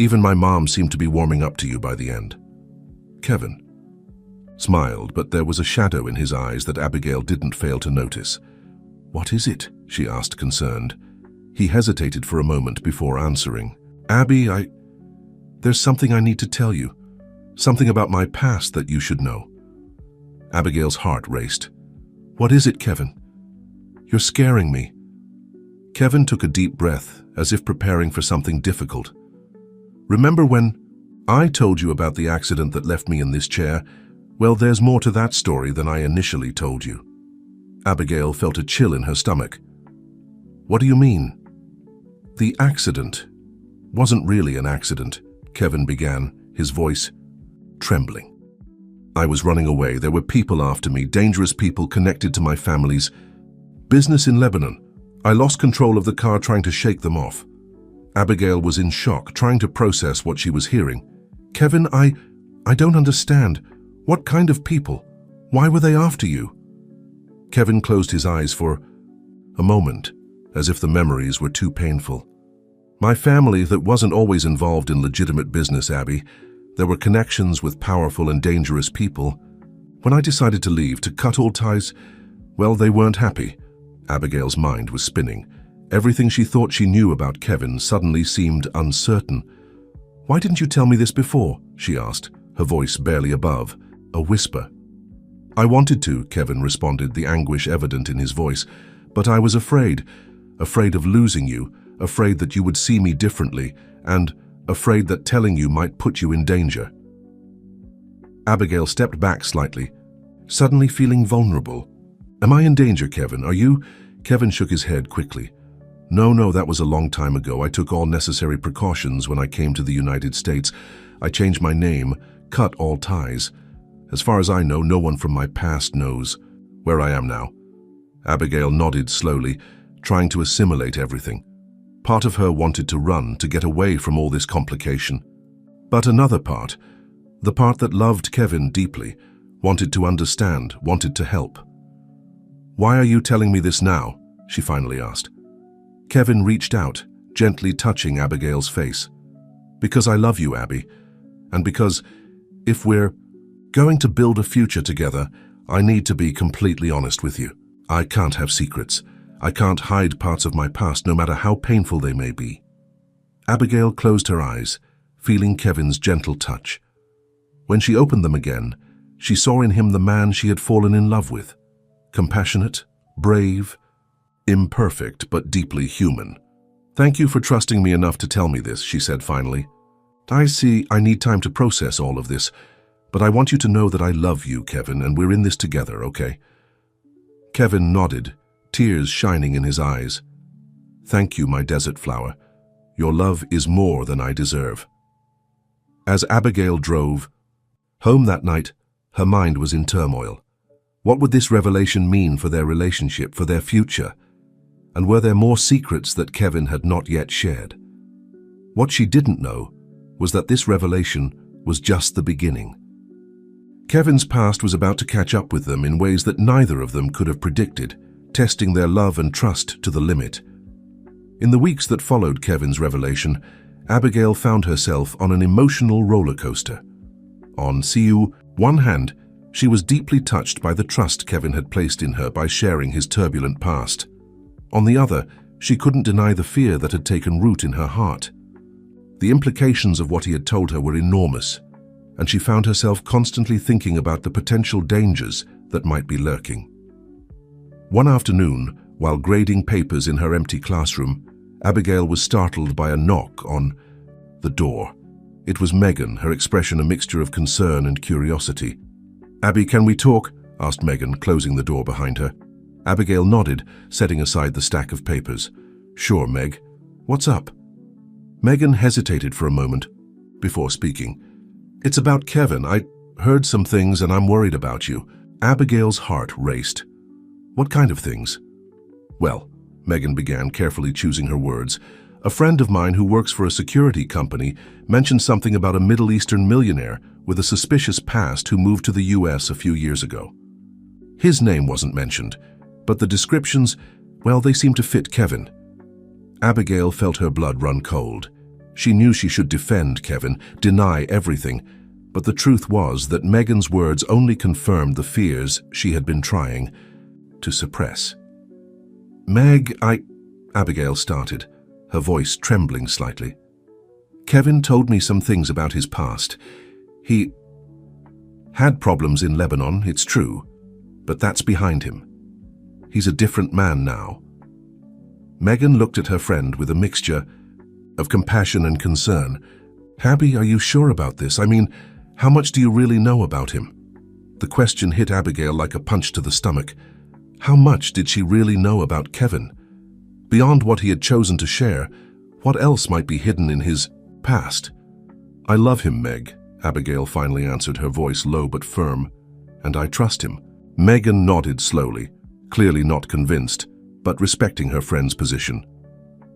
Even my mom seemed to be warming up to you by the end." Kevin smiled, but there was a shadow in his eyes that Abigail didn't fail to notice. "What is it?" she asked, concerned. He hesitated for a moment before answering. "Abby, there's something I need to tell you. Something about my past that you should know." Abigail's heart raced. "What is it, Kevin? You're scaring me." Kevin took a deep breath, as if preparing for something difficult. "Remember when I told you about the accident that left me in this chair? Well, there's more to that story than I initially told you." Abigail felt a chill in her stomach. "What do you mean?" "The accident wasn't really an accident," Kevin began, his voice trembling. "I was running away. There were people after me, dangerous people connected to my family's business in Lebanon. I lost control of the car trying to shake them off." Abigail was in shock, trying to process what she was hearing. "Kevin, I don't understand. What kind of people? Why were they after you?" Kevin closed his eyes for a moment, as if the memories were too painful. "My family that wasn't always involved in legitimate business, Abby. There were connections with powerful and dangerous people. When I decided to leave, to cut all ties, well, they weren't happy." Abigail's mind was spinning. Everything she thought she knew about Kevin suddenly seemed uncertain. "Why didn't you tell me this before?" she asked, her voice barely above a whisper. "I wanted to," Kevin responded, the anguish evident in his voice, "but I was afraid of losing you, afraid that you would see me differently, and afraid that telling you might put you in danger." Abigail stepped back slightly, suddenly feeling vulnerable. "Am I in danger, Kevin? Are you?" Kevin shook his head quickly. No, that was a long time ago. I took all necessary precautions when I came to the United States. I changed my name, cut all ties. As far as I know, no one from my past knows where I am now." Abigail nodded slowly, trying to assimilate everything. Part of her wanted to run, to get away from all this complication. But another part, the part that loved Kevin deeply, wanted to understand, wanted to help. "Why are you telling me this now?" she finally asked. Kevin reached out, gently touching Abigail's face. "Because I love you, Abby, and because if we're going to build a future together, I need to be completely honest with you. I can't have secrets. I can't hide parts of my past, no matter how painful they may be." Abigail closed her eyes, feeling Kevin's gentle touch. When she opened them again, she saw in him the man she had fallen in love with. Compassionate, brave, imperfect, but deeply human. "Thank you for trusting me enough to tell me this," she said finally. "I see I need time to process all of this, but I want you to know that I love you, Kevin, and we're in this together, okay?" Kevin nodded, tears shining in his eyes. "Thank you, my desert flower. Your love is more than I deserve." As Abigail drove home that night, her mind was in turmoil. What would this revelation mean for their relationship, for their future? And were there more secrets that Kevin had not yet shared? What she didn't know was that this revelation was just the beginning. Kevin's past was about to catch up with them in ways that neither of them could have predicted, testing their love and trust to the limit. In the weeks that followed Kevin's revelation, Abigail found herself on an emotional roller coaster. On one hand, she was deeply touched by the trust Kevin had placed in her by sharing his turbulent past. On the other, she couldn't deny the fear that had taken root in her heart. The implications of what he had told her were enormous, and she found herself constantly thinking about the potential dangers that might be lurking. One afternoon, while grading papers in her empty classroom, Abigail was startled by a knock on the door. It was Megan, her expression a mixture of concern and curiosity. "Abby, can we talk?" asked Megan, closing the door behind her. Abigail nodded, setting aside the stack of papers. "Sure, Meg. What's up?" Megan hesitated for a moment before speaking. "It's about Kevin. I heard some things and I'm worried about you." Abigail's heart raced. "What kind of things?" "Well," Megan began, carefully choosing her words, "a friend of mine who works for a security company mentioned something about a Middle Eastern millionaire with a suspicious past who moved to the US a few years ago. His name wasn't mentioned, but the descriptions, well, they seemed to fit Kevin." Abigail felt her blood run cold. She knew she should defend Kevin, deny everything, but the truth was that Megan's words only confirmed the fears she had been trying to suppress. "Meg, Abigail started, her voice trembling slightly. "Kevin told me some things about his past. He had problems in Lebanon, it's true, but that's behind him. He's a different man now." Megan looked at her friend with a mixture of compassion and concern. "Abby, are you sure about this? I mean, how much do you really know about him?" The question hit Abigail like a punch to the stomach. How much did she really know about Kevin? Beyond what he had chosen to share, what else might be hidden in his past? "I love him, Meg," Abigail finally answered, her voice low but firm. "And I trust him." Megan nodded slowly, clearly not convinced, but respecting her friend's position.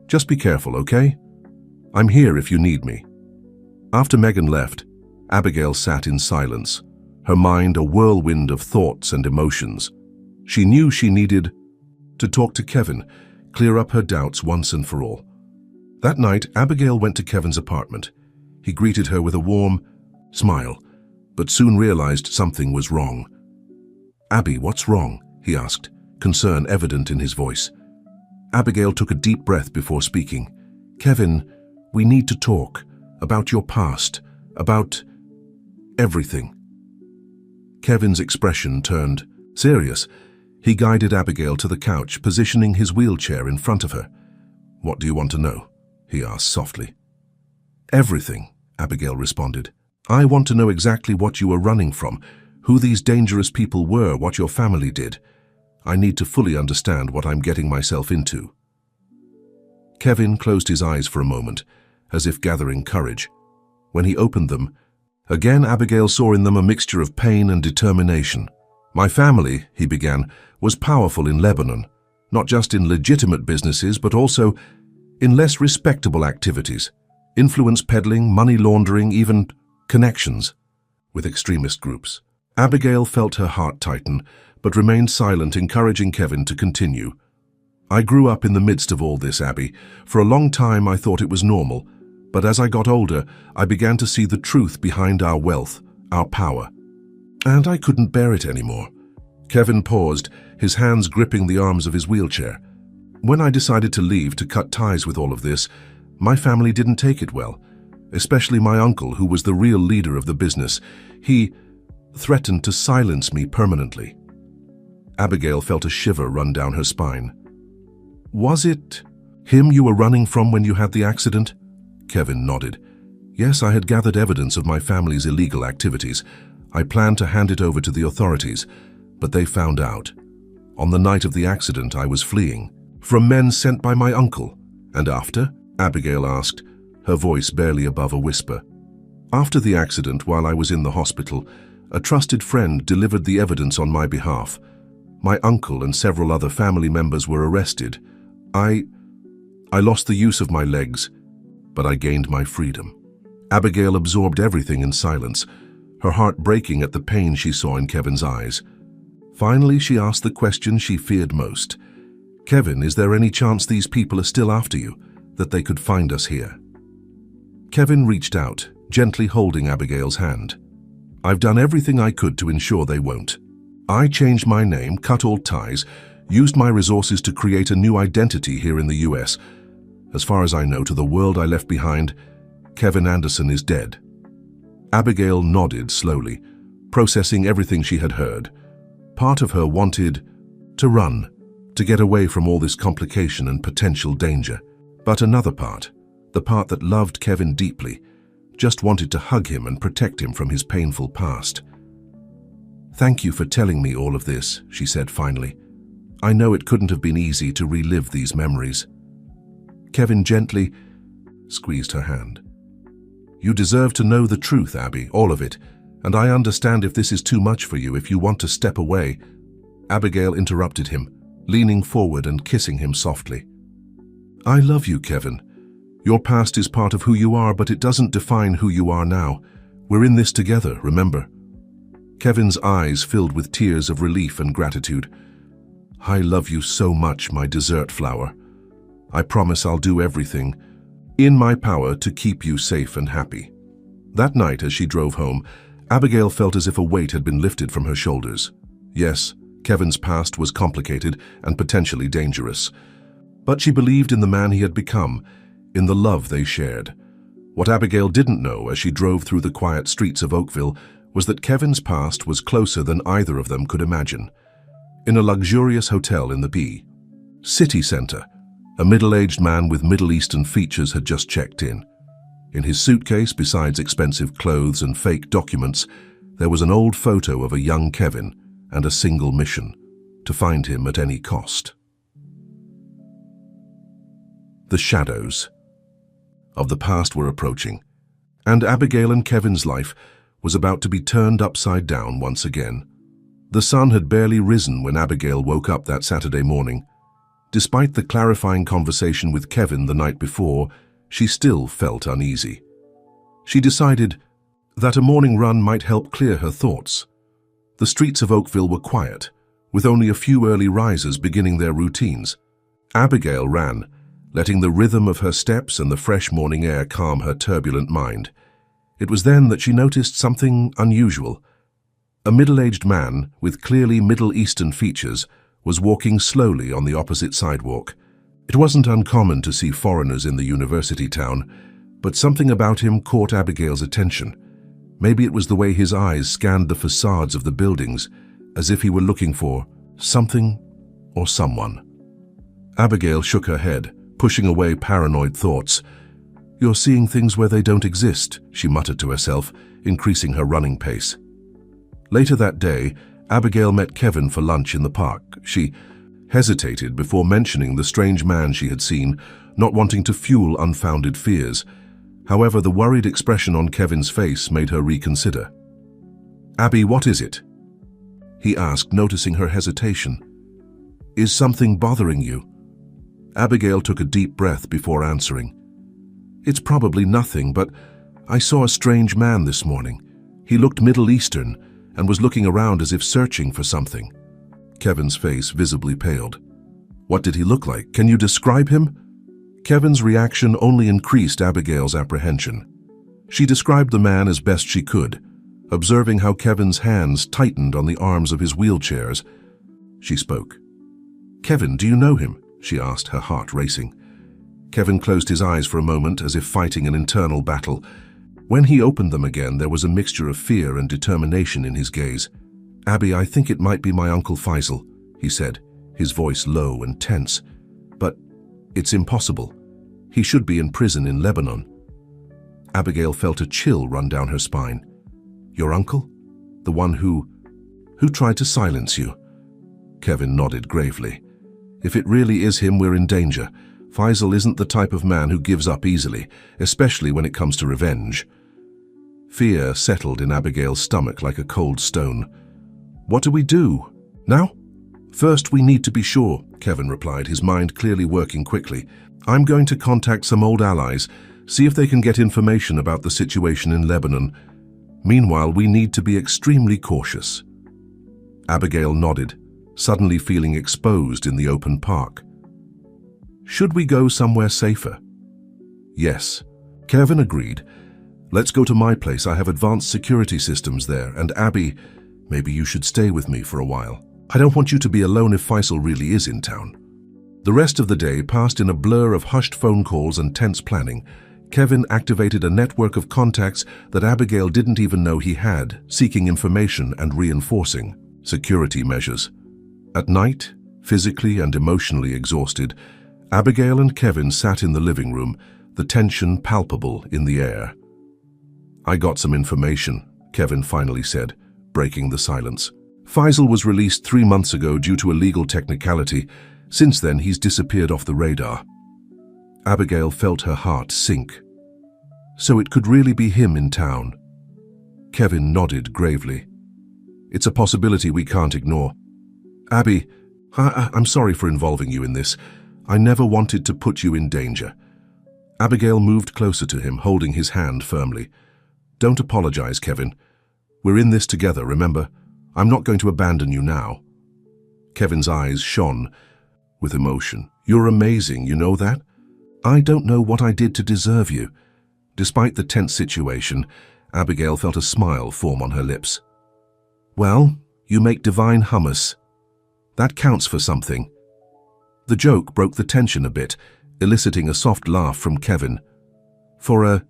"Just be careful, okay? I'm here if you need me." After Megan left, Abigail sat in silence, her mind a whirlwind of thoughts and emotions. She knew she needed to talk to Kevin, clear up her doubts once and for all. That night, Abigail went to Kevin's apartment. He greeted her with a warm smile, but soon realized something was wrong. "Abby, what's wrong?" he asked, concern evident in his voice. Abigail took a deep breath before speaking. "Kevin, we need to talk about your past, about everything." Kevin's expression turned serious. He guided Abigail to the couch, positioning his wheelchair in front of her. "What do you want to know?" he asked softly. "Everything," Abigail responded. "I want to know exactly what you were running from, who these dangerous people were, what your family did. I need to fully understand what I'm getting myself into." Kevin closed his eyes for a moment, as if gathering courage. When he opened them, again Abigail saw in them a mixture of pain and determination. "My family," he began, "was powerful in Lebanon, not just in legitimate businesses, but also in less respectable activities, influence peddling, money laundering, even connections with extremist groups." Abigail felt her heart tighten, but remained silent, encouraging Kevin to continue. "I grew up in the midst of all this, Abby. For a long time I thought it was normal, but as I got older, I began to see the truth behind our wealth, our power. And I couldn't bear it anymore." Kevin paused, his hands gripping the arms of his wheelchair. "When I decided to leave to cut ties with all of this, my family didn't take it well, especially my uncle, who was the real leader of the business. He threatened to silence me permanently." Abigail felt a shiver run down her spine. "Was it him you were running from when you had the accident?" Kevin nodded. "Yes, I had gathered evidence of my family's illegal activities. I planned to hand it over to the authorities, but they found out. On the night of the accident, I was fleeing from men sent by my uncle. And after? Abigail asked, her voice barely above a whisper. After the accident, while I was in the hospital, a trusted friend delivered the evidence on my behalf. My uncle and several other family members were arrested. I lost the use of my legs, but I gained my freedom. Abigail absorbed everything in silence, her heart breaking at the pain she saw in Kevin's eyes. Finally, she asked the question she feared most. Kevin, is there any chance these people are still after you, that they could find us here? Kevin reached out, gently holding Abigail's hand. I've done everything I could to ensure they won't. I changed my name, cut all ties, used my resources to create a new identity here in the US. As far as I know, to the world I left behind, Kevin Anderson is dead. Abigail nodded slowly, processing everything she had heard. Part of her wanted to run, to get away from all this complication and potential danger. But another part, the part that loved Kevin deeply, just wanted to hug him and protect him from his painful past. Thank you for telling me all of this, she said finally. I know it couldn't have been easy to relive these memories. Kevin gently squeezed her hand. You deserve to know the truth, Abby, all of it, and I understand if this is too much for you, if you want to step away. Abigail interrupted him, leaning forward and kissing him softly. I love you, Kevin. Your past is part of who you are, but it doesn't define who you are now. We're in this together, remember? Kevin's eyes filled with tears of relief and gratitude. I love you so much, my dessert flower. I promise I'll do everything in my power to keep you safe and happy. That night, as she drove home, Abigail felt as if a weight had been lifted from her shoulders. Yes, Kevin's past was complicated and potentially dangerous. But she believed in the man he had become, in the love they shared. What Abigail didn't know as she drove through the quiet streets of Oakville was that Kevin's past was closer than either of them could imagine. In a luxurious hotel in the B city center, a middle-aged man with Middle Eastern features had just checked in. In his suitcase, besides expensive clothes and fake documents, there was an old photo of a young Kevin and a single mission: to find him at any cost. The shadows of the past were approaching, and Abigail and Kevin's life was about to be turned upside down once again. The sun had barely risen when Abigail woke up that Saturday morning. Despite the clarifying conversation with Kevin the night before, she still felt uneasy. She decided that a morning run might help clear her thoughts. The streets of Oakville were quiet, with only a few early risers beginning their routines. Abigail ran, letting the rhythm of her steps and the fresh morning air calm her turbulent mind. It was then that she noticed something unusual. A middle-aged man with clearly Middle Eastern features was walking slowly on the opposite sidewalk. It wasn't uncommon to see foreigners in the university town, but something about him caught Abigail's attention. Maybe it was the way his eyes scanned the facades of the buildings, as if he were looking for something or someone. Abigail shook her head, pushing away paranoid thoughts. You're seeing things where they don't exist, she muttered to herself, increasing her running pace. Later that day, Abigail met Kevin for lunch in the park. She hesitated before mentioning the strange man she had seen, not wanting to fuel unfounded fears. However, the worried expression on Kevin's face made her reconsider. Abby, what is it? He asked, noticing her hesitation. Is something bothering you? Abigail took a deep breath before answering. It's probably nothing, but I saw a strange man this morning. He looked Middle Eastern and was looking around as if searching for something. Kevin's face visibly paled. What did he look like? Can you describe him? Kevin's reaction only increased Abigail's apprehension. She described the man as best she could, observing how Kevin's hands tightened on the arms of his wheelchairs. She spoke. Kevin, do you know him? She asked, her heart racing. Kevin closed his eyes for a moment as if fighting an internal battle. When he opened them again, there was a mixture of fear and determination in his gaze. Abby, I think it might be my Uncle Faisal, he said, his voice low and tense. But it's impossible. He should be in prison in Lebanon. Abigail felt a chill run down her spine. Your uncle? The one who tried to silence you? Kevin nodded gravely. If it really is him, we're in danger. Faisal isn't the type of man who gives up easily, especially when it comes to revenge. Fear settled in Abigail's stomach like a cold stone. What do we do? Now? First, we need to be sure, Kevin replied, his mind clearly working quickly. I'm going to contact some old allies, see if they can get information about the situation in Lebanon. Meanwhile, we need to be extremely cautious. Abigail nodded, suddenly feeling exposed in the open park. Should we go somewhere safer? Yes. Kevin agreed. Let's go to my place. I have advanced security systems there, and Abby, maybe you should stay with me for a while. I don't want you to be alone if Faisal really is in town. The rest of the day passed in a blur of hushed phone calls and tense planning. Kevin activated a network of contacts that Abigail didn't even know he had, seeking information and reinforcing security measures. At night, physically and emotionally exhausted, Abigail and Kevin sat in the living room, the tension palpable in the air. I got some information, Kevin finally said, breaking the silence. Faisal was released 3 months ago due to a legal technicality. Since then, he's disappeared off the radar. Abigail felt her heart sink. So it could really be him in town. Kevin nodded gravely. It's a possibility we can't ignore. Abby, I'm sorry for involving you in this. I never wanted to put you in danger. Abigail moved closer to him, holding his hand firmly. Don't apologize, Kevin. We're in this together, remember? I'm not going to abandon you now. Kevin's eyes shone with emotion. You're amazing, you know that? I don't know what I did to deserve you. Despite the tense situation, Abigail felt a smile form on her lips. Well, you make divine hummus. That counts for something. The joke broke the tension a bit, eliciting a soft laugh from Kevin. For a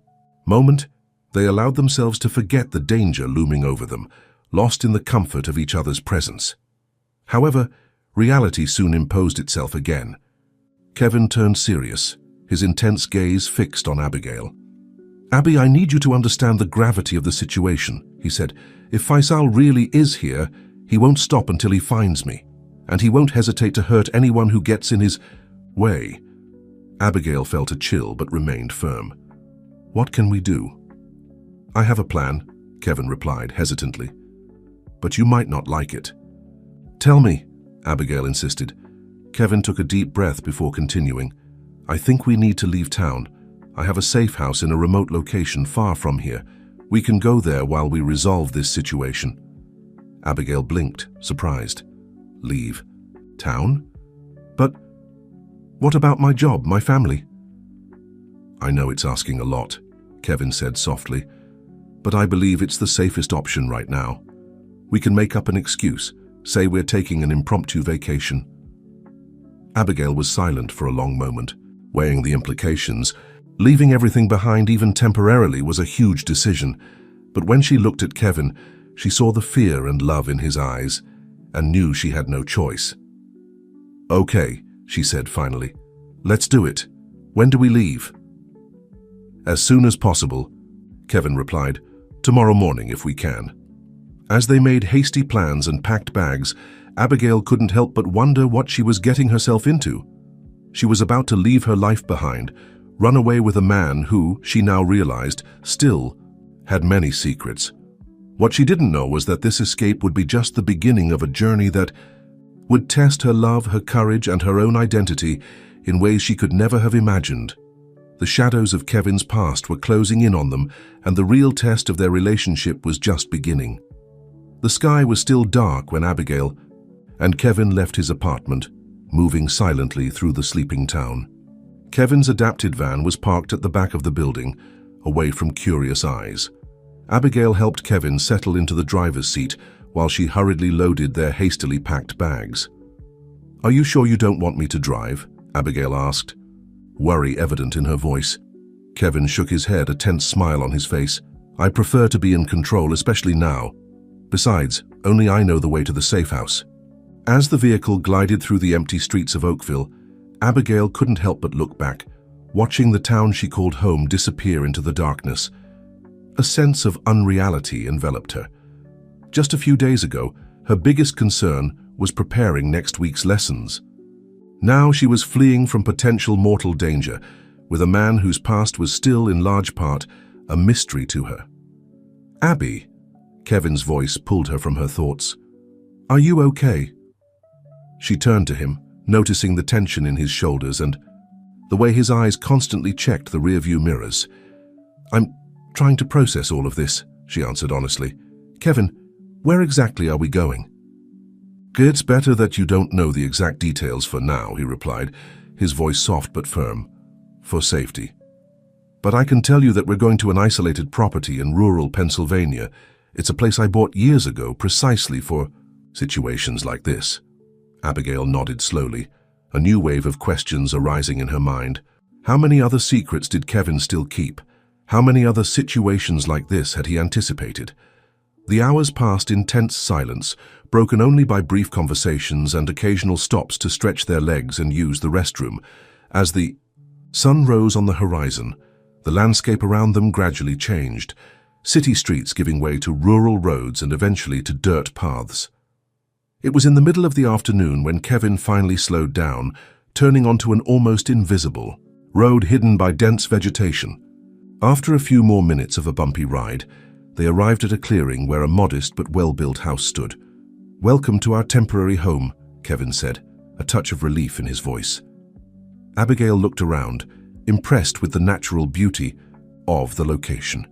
moment, they allowed themselves to forget the danger looming over them, lost in the comfort of each other's presence. However, reality soon imposed itself again. Kevin turned serious, his intense gaze fixed on Abigail. Abby, I need you to understand the gravity of the situation, he said. If Faisal really is here, he won't stop until he finds me, and he won't hesitate to hurt anyone who gets in his way. Abigail felt a chill but remained firm. What can we do? I have a plan, Kevin replied hesitantly. But you might not like it. Tell me, Abigail insisted. Kevin took a deep breath before continuing. I think we need to leave town. I have a safe house in a remote location far from here. We can go there while we resolve this situation. Abigail blinked, surprised. Leave? Town? But what about my job, my family? I know it's asking a lot, Kevin said softly, but I believe it's the safest option right now. We can make up an excuse, say we're taking an impromptu vacation. Abigail was silent for a long moment, weighing the implications. Leaving everything behind even temporarily was a huge decision, but when she looked at Kevin, she saw the fear and love in his eyes and knew she had no choice. Okay, she said finally. Let's do it. When do we leave? As soon as possible, Kevin replied. Tomorrow morning if we can. As they made hasty plans and packed bags, Abigail couldn't help but wonder what she was getting herself into. She was about to leave her life behind, run away with a man who, she now realized, still had many secrets. What she didn't know was that this escape would be just the beginning of a journey that would test her love, her courage, and her own identity in ways she could never have imagined. The shadows of Kevin's past were closing in on them, and the real test of their relationship was just beginning. The sky was still dark when Abigail and Kevin left his apartment, moving silently through the sleeping town. Kevin's adapted van was parked at the back of the building, away from curious eyes. Abigail helped Kevin settle into the driver's seat while she hurriedly loaded their hastily packed bags. Are you sure you don't want me to drive? Abigail asked, worry evident in her voice. Kevin shook his head, a tense smile on his face. I prefer to be in control, especially now. Besides, only I know the way to the safe house. As the vehicle glided through the empty streets of Oakville, Abigail couldn't help but look back, watching the town she called home disappear into the darkness. A sense of unreality enveloped her. Just a few days ago, her biggest concern was preparing next week's lessons. Now she was fleeing from potential mortal danger with a man whose past was still, in large part, a mystery to her. "Abby," Kevin's voice pulled her from her thoughts. "Are you okay?" She turned to him, noticing the tension in his shoulders and the way his eyes constantly checked the rearview mirrors. "I'm trying to process all of this," she answered honestly. "Kevin, where exactly are we going?" "It's better that you don't know the exact details for now," he replied, his voice soft but firm. "For safety. But I can tell you that we're going to an isolated property in rural Pennsylvania. It's a place I bought years ago precisely for situations like this." Abigail nodded slowly, a new wave of questions arising in her mind. How many other secrets did Kevin still keep? How many other situations like this had he anticipated? The hours passed in tense silence, broken only by brief conversations and occasional stops to stretch their legs and use the restroom. As the sun rose on the horizon, the landscape around them gradually changed, city streets giving way to rural roads and eventually to dirt paths. It was in the middle of the afternoon when Kevin finally slowed down, turning onto an almost invisible road hidden by dense vegetation. After a few more minutes of a bumpy ride, they arrived at a clearing where a modest but well-built house stood. "Welcome to our temporary home," Kevin said, a touch of relief in his voice. Abigail looked around, impressed with the natural beauty of the location.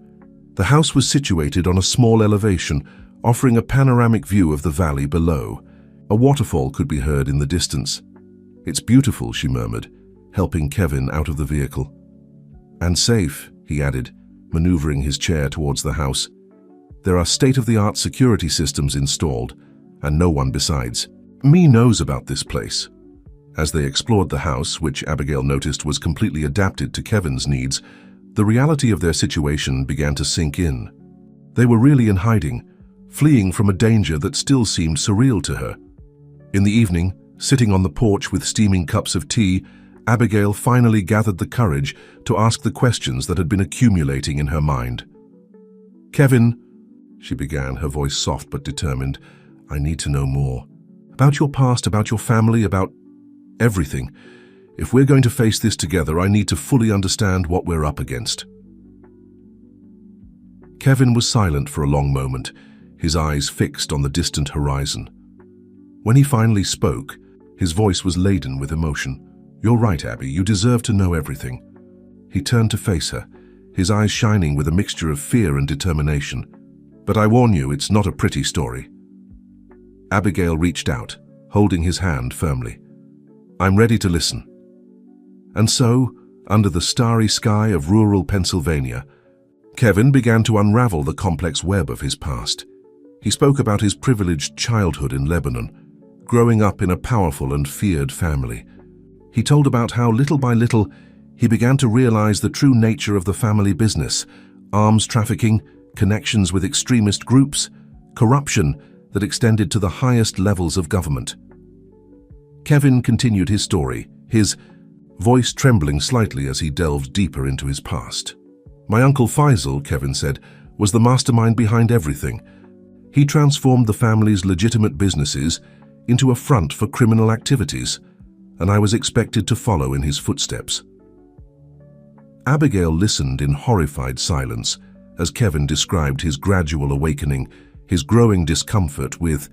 The house was situated on a small elevation, offering a panoramic view of the valley below. A waterfall could be heard in the distance. "It's beautiful," she murmured, helping Kevin out of the vehicle. "And safe," he added, maneuvering his chair towards the house. "There are state-of-the-art security systems installed, and no one besides me knows about this place." As they explored the house, which Abigail noticed was completely adapted to Kevin's needs, the reality of their situation began to sink in. They were really in hiding, fleeing from a danger that still seemed surreal to her. In the evening, sitting on the porch with steaming cups of tea, Abigail finally gathered the courage to ask the questions that had been accumulating in her mind. "Kevin," she began, her voice soft but determined, "I need to know more. About your past, about your family, about everything. If we're going to face this together, I need to fully understand what we're up against." Kevin was silent for a long moment, his eyes fixed on the distant horizon. When he finally spoke, his voice was laden with emotion. "You're right, Abby, you deserve to know everything." He turned to face her, his eyes shining with a mixture of fear and determination. "But I warn you, it's not a pretty story." Abigail reached out, holding his hand firmly. "I'm ready to listen." And so, under the starry sky of rural Pennsylvania, Kevin began to unravel the complex web of his past. He spoke about his privileged childhood in Lebanon, growing up in a powerful and feared family. He told about how, little by little, he began to realize the true nature of the family business: arms trafficking, connections with extremist groups, corruption that extended to the highest levels of government. Kevin continued his story, his voice trembling slightly as he delved deeper into his past. "My uncle Faisal," Kevin said, "was the mastermind behind everything. He transformed the family's legitimate businesses into a front for criminal activities, and I was expected to follow in his footsteps." Abigail listened in horrified silence as Kevin described his gradual awakening, his growing discomfort with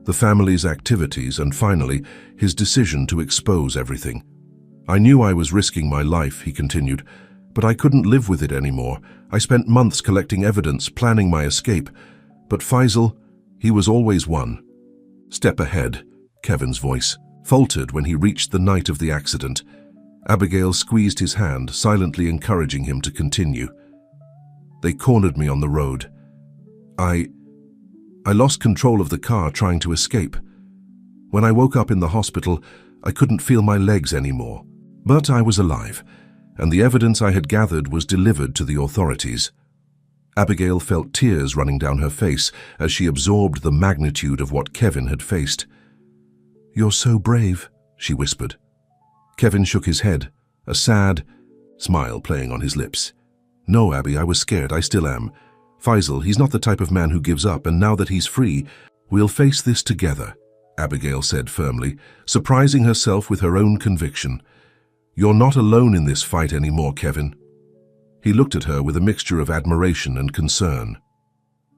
the family's activities, and finally, his decision to expose everything. "I knew I was risking my life," he continued, "but I couldn't live with it anymore. I spent months collecting evidence, planning my escape. But Faisal, he was always one step ahead." Kevin's voice faltered when he reached the night of the accident. Abigail squeezed his hand, silently encouraging him to continue. "They cornered me on the road. I lost control of the car trying to escape. When I woke up in the hospital, I couldn't feel my legs anymore. But I was alive, and the evidence I had gathered was delivered to the authorities." Abigail felt tears running down her face as she absorbed the magnitude of what Kevin had faced. "You're so brave," she whispered. Kevin shook his head, a sad smile playing on his lips. "No, Abby, I was scared. I still am. Faisal, he's not the type of man who gives up, and now that he's free, we'll face this together." Abigail said firmly, surprising herself with her own conviction. "You're not alone in this fight anymore, Kevin." He looked at her with a mixture of admiration and concern.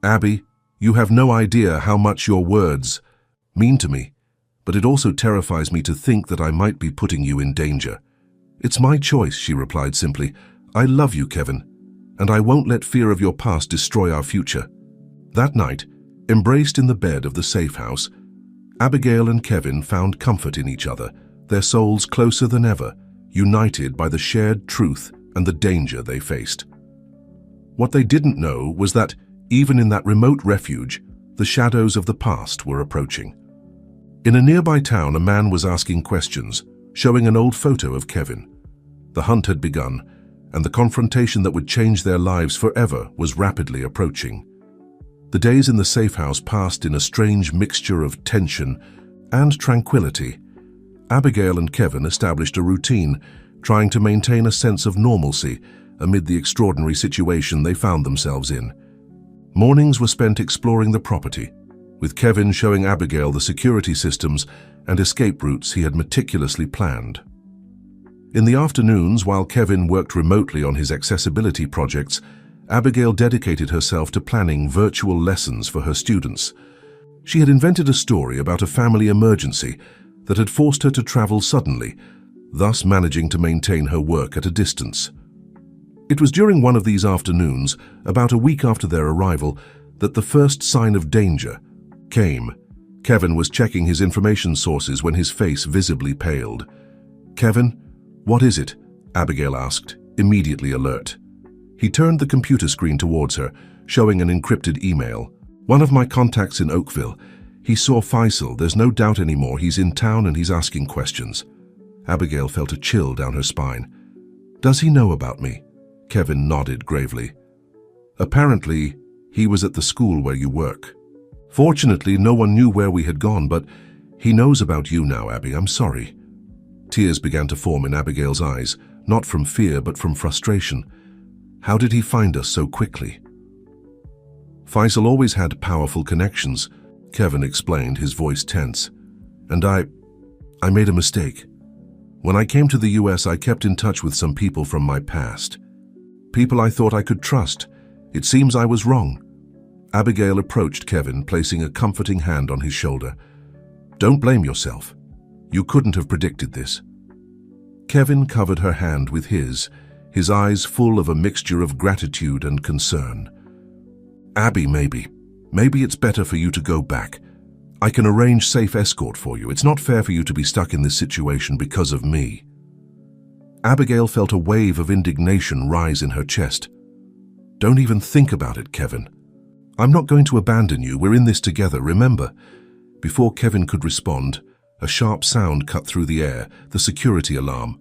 "Abby, you have no idea how much your words mean to me, but it also terrifies me to think that I might be putting you in danger." "It's my choice," she replied simply. "I love you, Kevin, and I won't let fear of your past destroy our future." That night, embraced in the bed of the safe house, Abigail and Kevin found comfort in each other, their souls closer than ever, united by the shared truth and the danger they faced. What they didn't know was that, even in that remote refuge, the shadows of the past were approaching. In a nearby town, a man was asking questions, showing an old photo of Kevin. The hunt had begun, and the confrontation that would change their lives forever was rapidly approaching. The days in the safe house passed in a strange mixture of tension and tranquility. Abigail and Kevin established a routine, trying to maintain a sense of normalcy amid the extraordinary situation they found themselves in. Mornings were spent exploring the property, with Kevin showing Abigail the security systems and escape routes he had meticulously planned. In the afternoons, while Kevin worked remotely on his accessibility projects, Abigail dedicated herself to planning virtual lessons for her students. She had invented a story about a family emergency that had forced her to travel suddenly, thus managing to maintain her work at a distance. It was during one of these afternoons, about a week after their arrival, that the first sign of danger came. Kevin was checking his information sources when his face visibly paled. "Kevin, what is it?" Abigail asked, immediately alert. He turned the computer screen towards her, showing an encrypted email. "One of my contacts in Oakville. He saw Faisal. There's no doubt anymore. He's in town and he's asking questions." Abigail felt a chill down her spine. "Does he know about me?" Kevin nodded gravely. "Apparently, he was at the school where you work. Fortunately, no one knew where we had gone, but he knows about you now, Abby. I'm sorry." Tears began to form in Abigail's eyes, not from fear but from frustration. How did he find us so quickly? "Faisal always had powerful connections," Kevin explained, his voice tense. "And I made a mistake. When I came to the US, I kept in touch with some people from my past. People I thought I could trust. It seems I was wrong." Abigail approached Kevin, placing a comforting hand on his shoulder. "Don't blame yourself. You couldn't have predicted this." Kevin covered her hand with his eyes full of a mixture of gratitude and concern. "Abby, maybe it's better for you to go back. I can arrange safe escort for you. It's not fair for you to be stuck in this situation because of me." Abigail felt a wave of indignation rise in her chest. "Don't even think about it, Kevin. I'm not going to abandon you. We're in this together, remember?" Before Kevin could respond, a sharp sound cut through the air, the security alarm.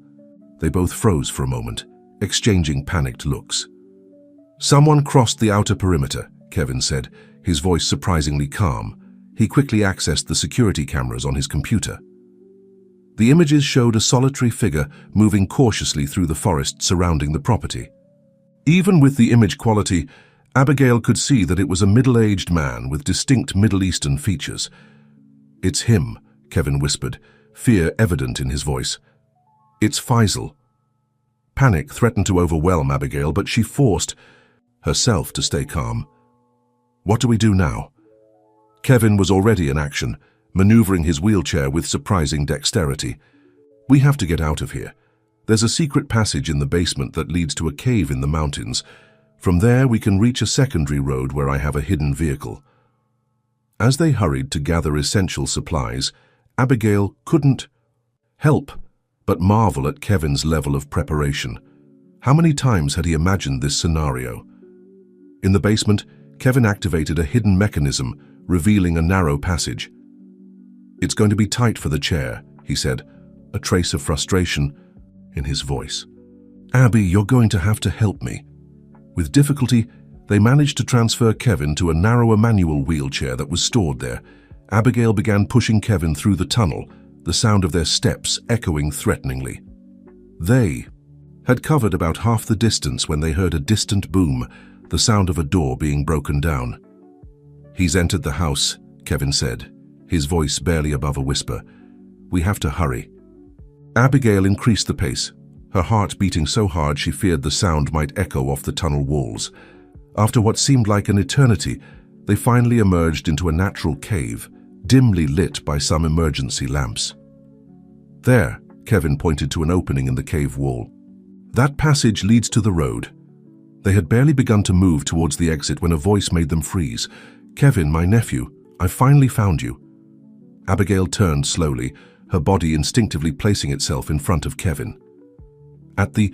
They both froze for a moment, exchanging panicked looks. "Someone crossed the outer perimeter," Kevin said, his voice surprisingly calm. He quickly accessed the security cameras on his computer. The images showed a solitary figure moving cautiously through the forest surrounding the property. Even with the image quality, Abigail could see that it was a middle-aged man with distinct Middle Eastern features. "It's him," Kevin whispered, fear evident in his voice. "It's Faisal." Panic threatened to overwhelm Abigail, but she forced herself to stay calm. "What do we do now?" Kevin was already in action, maneuvering his wheelchair with surprising dexterity. "We have to get out of here. There's a secret passage in the basement that leads to a cave in the mountains. From there, we can reach a secondary road where I have a hidden vehicle." As they hurried to gather essential supplies, Abigail couldn't help but marvel at Kevin's level of preparation. How many times had he imagined this scenario? In the basement, Kevin activated a hidden mechanism, revealing a narrow passage. "It's going to be tight for the chair," he said, a trace of frustration in his voice. "Abby, you're going to have to help me." With difficulty, they managed to transfer Kevin to a narrower manual wheelchair that was stored there. Abigail began pushing Kevin through the tunnel, the sound of their steps echoing threateningly. They had covered about half the distance when they heard a distant boom, the sound of a door being broken down. "He's entered the house," Kevin said, his voice barely above a whisper. "We have to hurry." Abigail increased the pace, her heart beating so hard she feared the sound might echo off the tunnel walls. After what seemed like an eternity, they finally emerged into a natural cave, dimly lit by some emergency lamps. "There," Kevin pointed to an opening in the cave wall. "That passage leads to the road." They had barely begun to move towards the exit when a voice made them freeze. "Kevin, my nephew, I finally found you." Abigail turned slowly, her body instinctively placing itself in front of Kevin. At the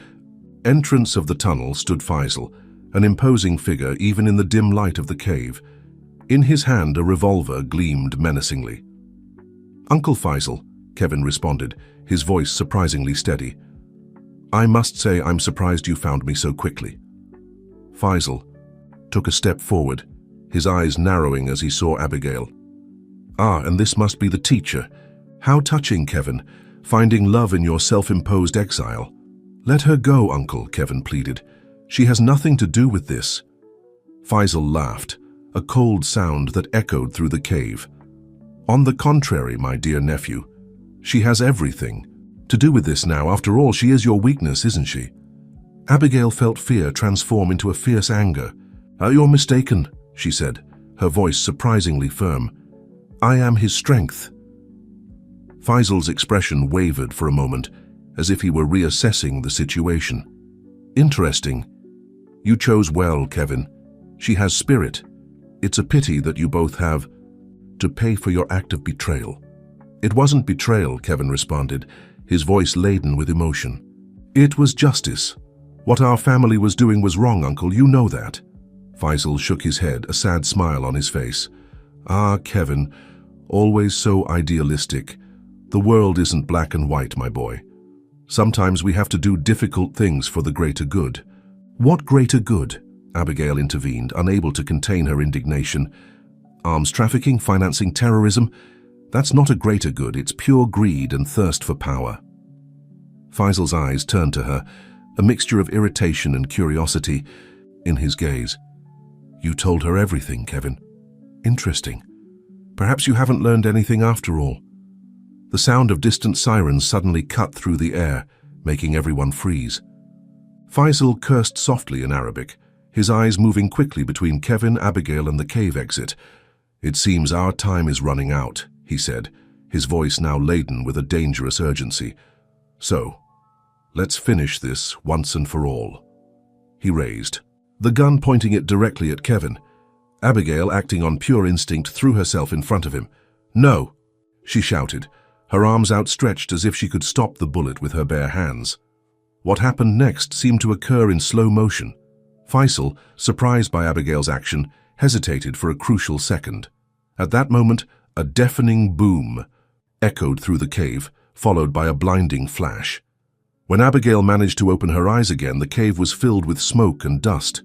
entrance of the tunnel stood Faisal, an imposing figure even in the dim light of the cave. In his hand, a revolver gleamed menacingly. "Uncle Faisal," Kevin responded, his voice surprisingly steady. "I must say I'm surprised you found me so quickly." Faisal took a step forward, his eyes narrowing as he saw Abigail. "Ah, and this must be the teacher. How touching, Kevin, finding love in your self-imposed exile." "Let her go, Uncle," Kevin pleaded. "She has nothing to do with this." Faisal laughed, a cold sound that echoed through the cave. "On the contrary, my dear nephew, she has everything to do with this now. After all, she is your weakness, isn't she?" Abigail felt fear transform into a fierce anger. "You're mistaken," she said, her voice surprisingly firm. "I am his strength." Faisal's expression wavered for a moment, as if he were reassessing the situation. "Interesting. You chose well, Kevin. She has spirit. It's a pity that you both have to pay for your act of betrayal." "It wasn't betrayal," Kevin responded, his voice laden with emotion. "It was justice. What our family was doing was wrong, Uncle, you know that." Faisal shook his head, a sad smile on his face. "Ah, Kevin, always so idealistic. The world isn't black and white, my boy. Sometimes we have to do difficult things for the greater good." "What greater good?" Abigail intervened, unable to contain her indignation. "Arms trafficking, financing terrorism? That's not a greater good, it's pure greed and thirst for power." Faisal's eyes turned to her, a mixture of irritation and curiosity in his gaze. "You told her everything, Kevin. Interesting. Perhaps you haven't learned anything after all." The sound of distant sirens suddenly cut through the air, making everyone freeze. Faisal cursed softly in Arabic, his eyes moving quickly between Kevin, Abigail, and the cave exit. "It seems our time is running out," he said, his voice now laden with a dangerous urgency. "So, let's finish this once and for all." He raised, the gun pointing it directly at Kevin. Abigail, acting on pure instinct, threw herself in front of him. "No!" she shouted, her arms outstretched as if she could stop the bullet with her bare hands. What happened next seemed to occur in slow motion. Faisal, surprised by Abigail's action, hesitated for a crucial second. At that moment, a deafening boom echoed through the cave, followed by a blinding flash. When Abigail managed to open her eyes again, the cave was filled with smoke and dust.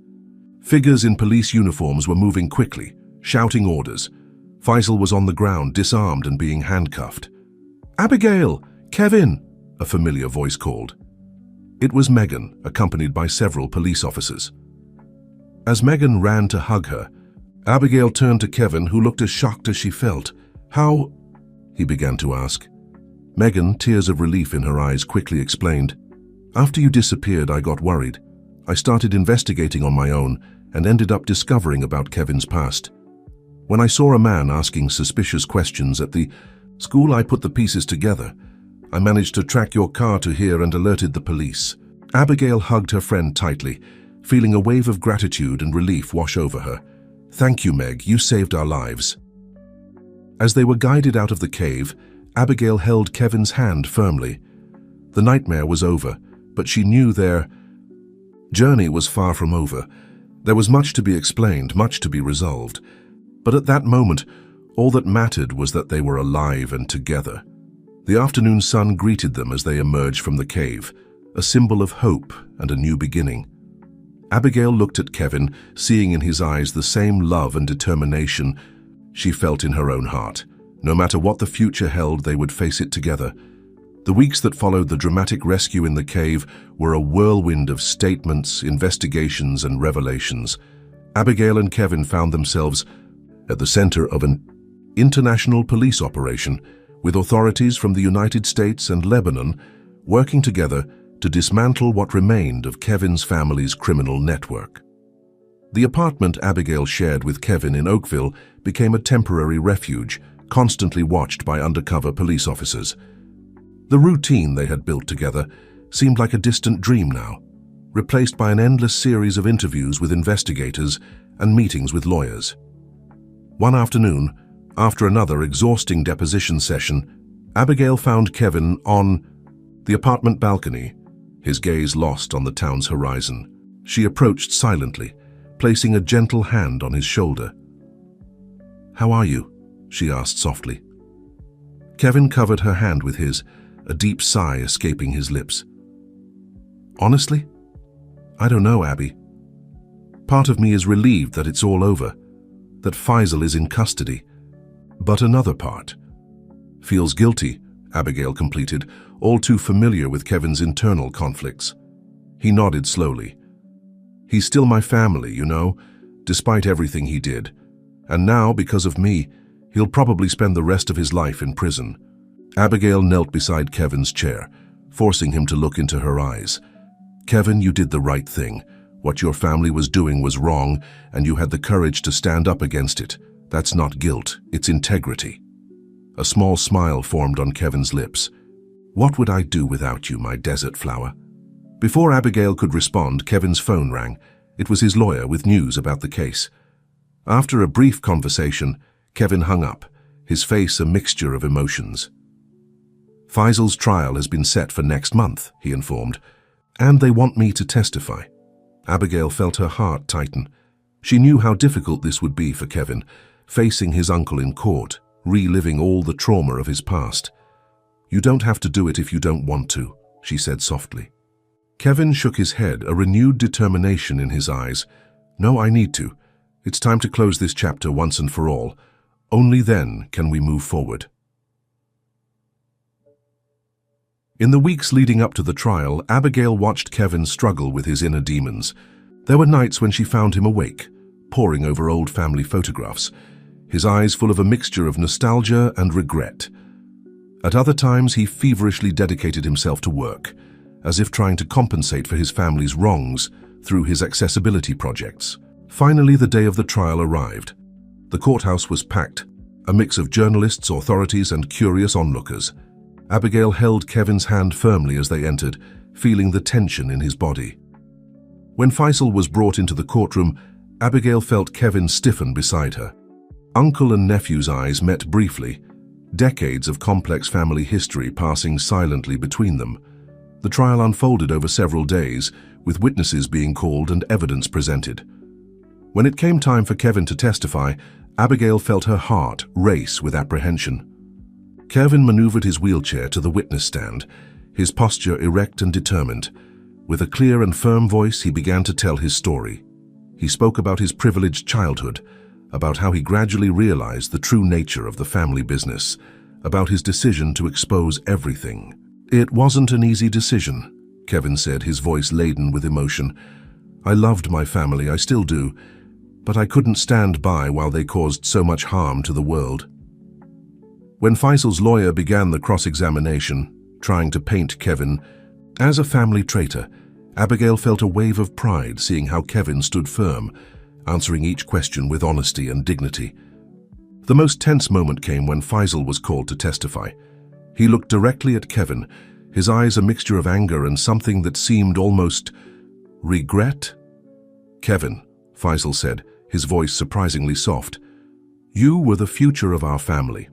Figures in police uniforms were moving quickly, shouting orders. Faisal was on the ground, disarmed and being handcuffed. "Abigail! Kevin!" a familiar voice called. It was Megan, accompanied by several police officers. As Megan ran to hug her, Abigail turned to Kevin, who looked as shocked as she felt. "How?" he began to ask. Megan, tears of relief in her eyes, quickly explained. "After you disappeared, I got worried. I started investigating on my own and ended up discovering about Kevin's past. When I saw a man asking suspicious questions at the school, I put the pieces together. I managed to track your car to here and alerted the police." Abigail hugged her friend tightly, feeling a wave of gratitude and relief wash over her. "Thank you, Meg. You saved our lives." As they were guided out of the cave, Abigail held Kevin's hand firmly. The nightmare was over, but she knew their journey was far from over. There was much to be explained, much to be resolved. But at that moment, all that mattered was that they were alive and together. The afternoon sun greeted them as they emerged from the cave, a symbol of hope and a new beginning. Abigail looked at Kevin, seeing in his eyes the same love and determination she felt in her own heart. No matter what the future held, they would face it together. The weeks that followed the dramatic rescue in the cave were a whirlwind of statements, investigations, and revelations. Abigail and Kevin found themselves at the center of an international police operation with authorities from the United States and Lebanon working together to dismantle what remained of Kevin's family's criminal network. The apartment Abigail shared with Kevin in Oakville became a temporary refuge, constantly watched by undercover police officers. The routine they had built together seemed like a distant dream now, replaced by an endless series of interviews with investigators and meetings with lawyers. One afternoon, after another exhausting deposition session, Abigail found Kevin on the apartment balcony, his gaze lost on the town's horizon. She approached silently, placing a gentle hand on his shoulder. "How are you?" she asked softly. Kevin covered her hand with his, a deep sigh escaping his lips. "Honestly, I don't know, Abby. Part of me is relieved that it's all over, that Faisal is in custody. But another part feels guilty," Abigail completed, all too familiar with Kevin's internal conflicts. He nodded slowly. "He's still my family, you know, despite everything he did. And now, because of me, he'll probably spend the rest of his life in prison." Abigail knelt beside Kevin's chair, forcing him to look into her eyes. "Kevin, you did the right thing. What your family was doing was wrong, and you had the courage to stand up against it. That's not guilt, it's integrity." A small smile formed on Kevin's lips. "What would I do without you, my desert flower?" Before Abigail could respond, Kevin's phone rang. It was his lawyer with news about the case. After a brief conversation, Kevin hung up, his face a mixture of emotions. "Faisal's trial has been set for next month," he informed, "and they want me to testify." Abigail felt her heart tighten. She knew how difficult this would be for Kevin, facing his uncle in court, reliving all the trauma of his past. "You don't have to do it if you don't want to," she said softly. Kevin shook his head, a renewed determination in his eyes. "No, I need to. It's time to close this chapter once and for all. Only then can we move forward." In the weeks leading up to the trial, Abigail watched Kevin struggle with his inner demons. There were nights when she found him awake, poring over old family photographs, his eyes full of a mixture of nostalgia and regret. At other times, he feverishly dedicated himself to work, as if trying to compensate for his family's wrongs through his accessibility projects. Finally, the day of the trial arrived. The courthouse was packed, a mix of journalists, authorities, and curious onlookers. Abigail held Kevin's hand firmly as they entered, feeling the tension in his body. When Faisal was brought into the courtroom, Abigail felt Kevin stiffen beside her. Uncle and nephew's eyes met briefly, decades of complex family history passing silently between them. The trial unfolded over several days, with witnesses being called and evidence presented. When it came time for Kevin to testify, Abigail felt her heart race with apprehension. Kevin maneuvered his wheelchair to the witness stand, his posture erect and determined. With a clear and firm voice, he began to tell his story. He spoke about his privileged childhood, about how he gradually realized the true nature of the family business, about his decision to expose everything. "It wasn't an easy decision," Kevin said, his voice laden with emotion. "I loved my family, I still do, but I couldn't stand by while they caused so much harm to the world." When Faisal's lawyer began the cross-examination, trying to paint Kevin as a family traitor, Abigail felt a wave of pride seeing how Kevin stood firm, answering each question with honesty and dignity. The most tense moment came when Faisal was called to testify. He looked directly at Kevin, his eyes a mixture of anger and something that seemed almost regret. "Kevin," Faisal said, his voice surprisingly soft, "you were the future of our family.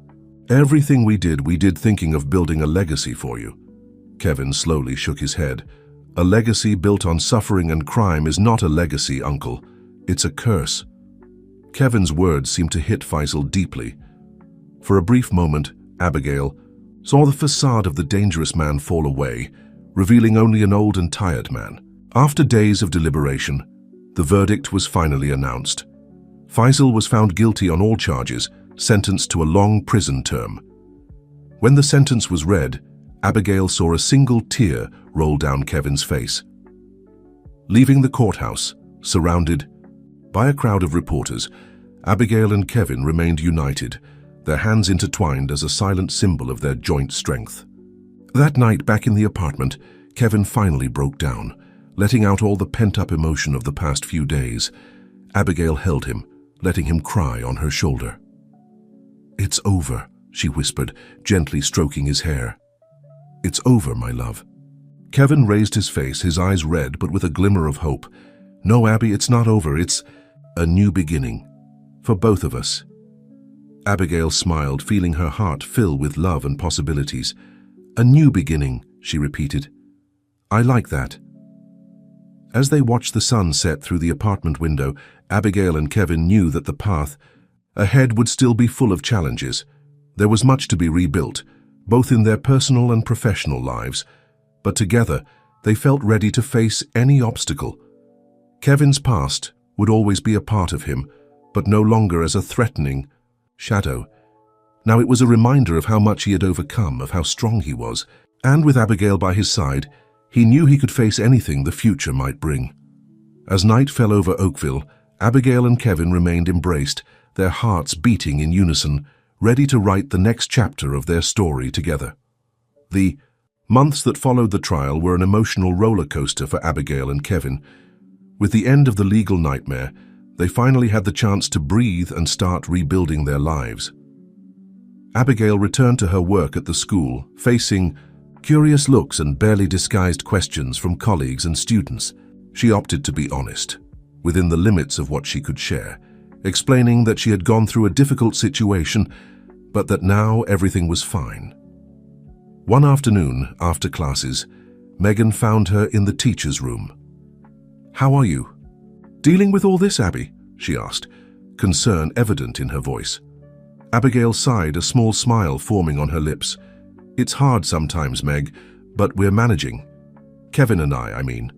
Everything we did thinking of building a legacy for you." Kevin slowly shook his head. "A legacy built on suffering and crime is not a legacy, Uncle. It's a curse." Kevin's words seemed to hit Faisal deeply. For a brief moment, Abigail saw the facade of the dangerous man fall away, revealing only an old and tired man. After days of deliberation, the verdict was finally announced. Faisal was found guilty on all charges, sentenced to a long prison term. When the sentence was read, Abigail saw a single tear roll down Kevin's face. Leaving the courthouse, surrounded by a crowd of reporters, Abigail and Kevin remained united, their hands intertwined as a silent symbol of their joint strength. That night, back in the apartment, Kevin finally broke down, letting out all the pent-up emotion of the past few days. Abigail held him, letting him cry on her shoulder. "It's over," she whispered, gently stroking his hair. "It's over, my love." Kevin raised his face, his eyes red but with a glimmer of hope. "No, Abby, it's not over. It's a new beginning. For both of us." Abigail smiled, feeling her heart fill with love and possibilities. "A new beginning," she repeated. "I like that." As they watched the sun set through the apartment window, Abigail and Kevin knew that the path ahead would still be full of challenges. There was much to be rebuilt, both in their personal and professional lives, but together they felt ready to face any obstacle. Kevin's past would always be a part of him, but no longer as a threatening shadow. Now it was a reminder of how much he had overcome, of how strong he was, and with Abigail by his side, he knew he could face anything the future might bring. As night fell over Oakville, Abigail and Kevin remained embraced, their hearts beating in unison, ready to write the next chapter of their story together. The months that followed the trial were an emotional roller coaster for Abigail and Kevin. With the end of the legal nightmare, they finally had the chance to breathe and start rebuilding their lives. Abigail returned to her work at the school, facing curious looks and barely disguised questions from colleagues and students. She opted to be honest, within the limits of what she could share, explaining that she had gone through a difficult situation, but that now everything was fine. One afternoon, after classes, Megan found her in the teacher's room. "How are you?" "Dealing with all this, Abby?" she asked, concern evident in her voice. Abigail sighed, a small smile forming on her lips. "It's hard sometimes, Meg, but we're managing. Kevin and I mean."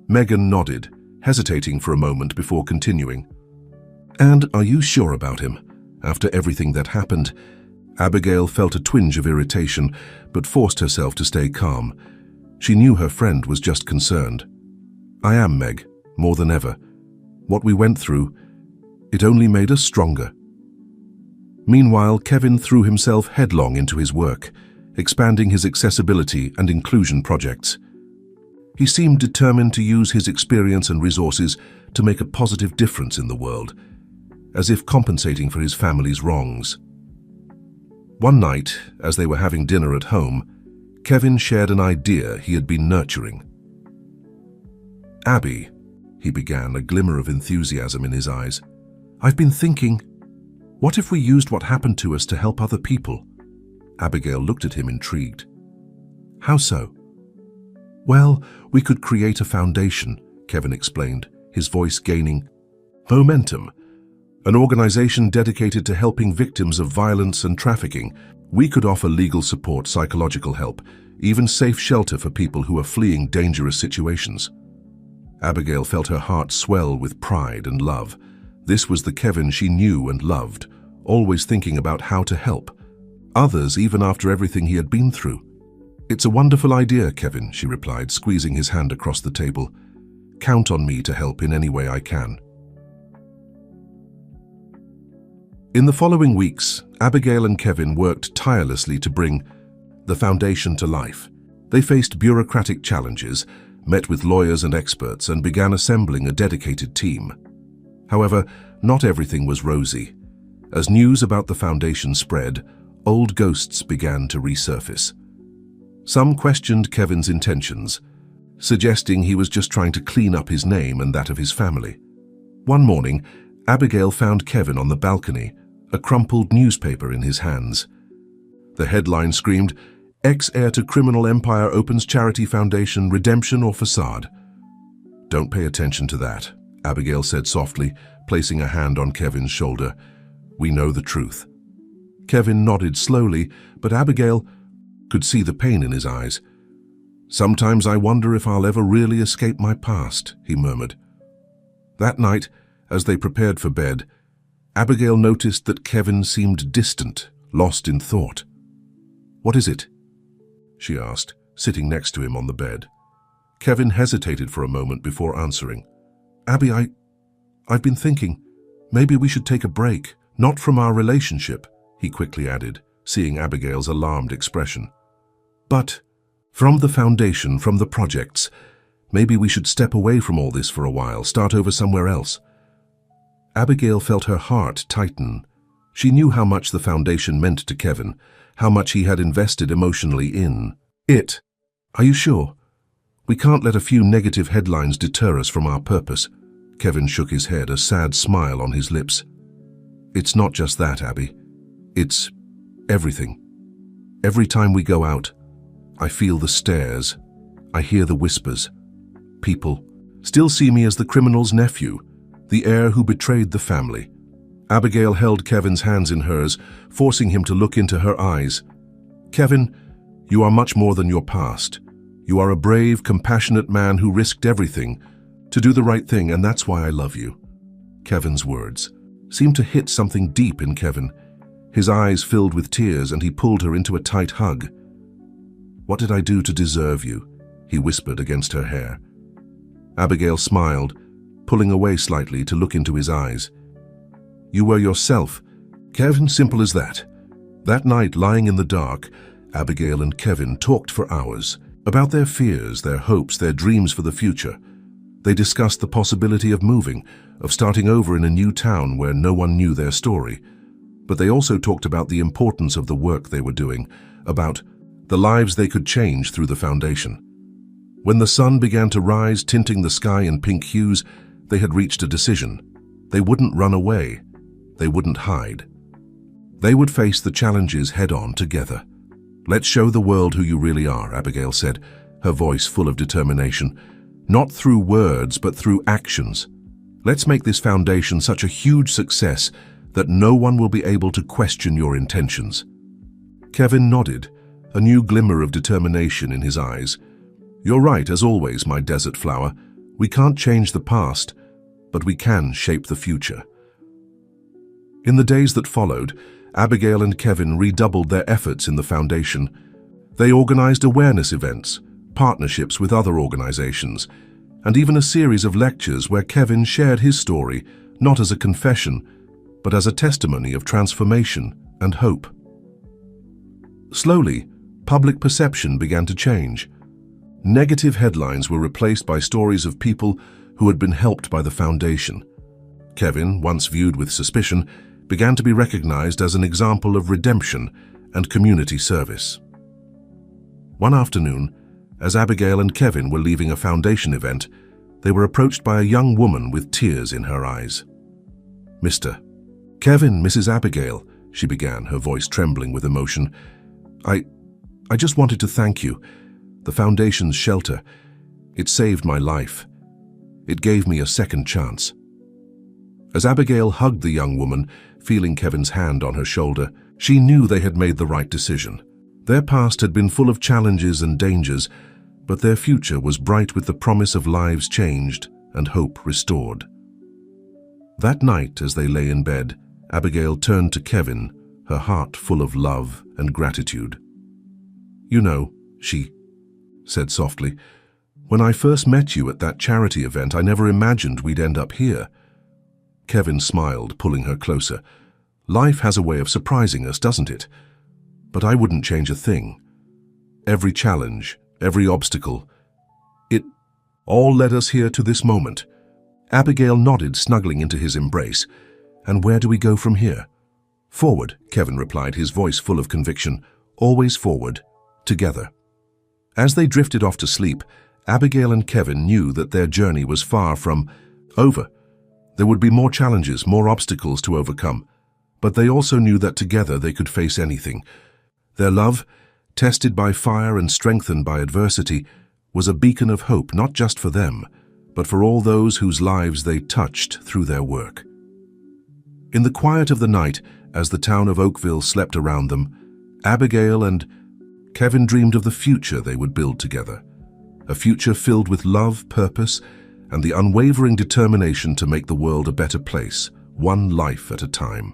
Megan nodded, hesitating for a moment before continuing. "And are you sure about him? After everything that happened?" Abigail felt a twinge of irritation, but forced herself to stay calm. She knew her friend was just concerned. "I am, Meg, more than ever. What we went through, it only made us stronger." Meanwhile, Kevin threw himself headlong into his work, expanding his accessibility and inclusion projects. He seemed determined to use his experience and resources to make a positive difference in the world, as if compensating for his family's wrongs. One night, as they were having dinner at home, Kevin shared an idea he had been nurturing. "Abby," he began, a glimmer of enthusiasm in his eyes, "I've been thinking, what if we used what happened to us to help other people?" Abigail looked at him intrigued. "How so?" "Well, we could create a foundation," Kevin explained, his voice gaining momentum. "An organization dedicated to helping victims of violence and trafficking. We could offer legal support, psychological help, even safe shelter for people who are fleeing dangerous situations." Abigail felt her heart swell with pride and love. This was the Kevin she knew and loved, always thinking about how to help others even after everything he had been through. "It's a wonderful idea, Kevin," she replied, squeezing his hand across the table. "Count on me to help in any way I can." In the following weeks, Abigail and Kevin worked tirelessly to bring the foundation to life. They faced bureaucratic challenges, met with lawyers and experts, and began assembling a dedicated team. However, not everything was rosy. As news about the foundation spread, old ghosts began to resurface. Some questioned Kevin's intentions, suggesting he was just trying to clean up his name and that of his family. One morning, Abigail found Kevin on the balcony, a crumpled newspaper in his hands. The headline screamed, "Ex-heir to criminal empire opens charity foundation, redemption or facade." "Don't pay attention to that," Abigail said softly, placing a hand on Kevin's shoulder. "We know the truth." Kevin nodded slowly, but Abigail could see the pain in his eyes. "Sometimes I wonder if I'll ever really escape my past," he murmured. That night, as they prepared for bed, Abigail noticed that Kevin seemed distant, lost in thought. "What is it?" she asked, sitting next to him on the bed. Kevin hesitated for a moment before answering. "Abby, I've been thinking, maybe we should take a break, not from our relationship," he quickly added, seeing Abigail's alarmed expression. "But from the foundation, from the projects, maybe we should step away from all this for a while, start over somewhere else." Abigail felt her heart tighten. She knew how much the foundation meant to Kevin, how much he had invested emotionally in it. "Are you sure? We can't let a few negative headlines deter us from our purpose." Kevin shook his head, a sad smile on his lips. "It's not just that, Abby. It's everything. Every time we go out, I feel the stares. I hear the whispers. People still see me as the criminal's nephew, the heir who betrayed the family." Abigail held Kevin's hands in hers, forcing him to look into her eyes. "Kevin, you are much more than your past. You are a brave, compassionate man who risked everything to do the right thing, and that's why I love you." Kevin's words seemed to hit something deep in Kevin. His eyes filled with tears, and he pulled her into a tight hug. "What did I do to deserve you?" he whispered against her hair. Abigail smiled, pulling away slightly to look into his eyes. "You were yourself, Kevin, simple as that." That night, lying in the dark, Abigail and Kevin talked for hours about their fears, their hopes, their dreams for the future. They discussed the possibility of moving, of starting over in a new town where no one knew their story. But they also talked about the importance of the work they were doing, about the lives they could change through the foundation. When the sun began to rise, tinting the sky in pink hues, they had reached a decision. They wouldn't run away. They wouldn't hide. They would face the challenges head-on together. "Let's show the world who you really are," Abigail said, her voice full of determination. "Not through words, but through actions. Let's make this foundation such a huge success that no one will be able to question your intentions." Kevin nodded, a new glimmer of determination in his eyes. "You're right, as always, my desert flower. We can't change the past, but we can shape the future." In the days that followed, Abigail and Kevin redoubled their efforts in the foundation. They organized awareness events, partnerships with other organizations, and even a series of lectures where Kevin shared his story, not as a confession, but as a testimony of transformation and hope. Slowly, public perception began to change. Negative headlines were replaced by stories of people who had been helped by the foundation. Kevin, once viewed with suspicion, began to be recognized as an example of redemption and community service. One afternoon, as Abigail and Kevin were leaving a foundation event, they were approached by a young woman with tears in her eyes. "Mr. Kevin, Mrs. Abigail," she began, her voice trembling with emotion. I just wanted to thank you. The foundation's shelter, it saved my life. It gave me a second chance." As Abigail hugged the young woman, feeling Kevin's hand on her shoulder, she knew they had made the right decision. Their past had been full of challenges and dangers, but their future was bright with the promise of lives changed and hope restored. That night, as they lay in bed, Abigail turned to Kevin, her heart full of love and gratitude. "You know," she said softly, "when I first met you at that charity event, I never imagined we'd end up here." Kevin smiled, pulling her closer. "Life has a way of surprising us, doesn't it? But I wouldn't change a thing. Every challenge, every obstacle, it all led us here to this moment." Abigail nodded, snuggling into his embrace. "And where do we go from here?" "Forward," Kevin replied, his voice full of conviction. "Always forward, together." As they drifted off to sleep, Abigail and Kevin knew that their journey was far from over. There would be more challenges, more obstacles to overcome, but they also knew that together they could face anything. Their love, tested by fire and strengthened by adversity, was a beacon of hope not just for them, but for all those whose lives they touched through their work. In the quiet of the night, as the town of Oakville slept around them, Abigail and Kevin dreamed of the future they would build together, a future filled with love, purpose, and the unwavering determination to make the world a better place, one life at a time.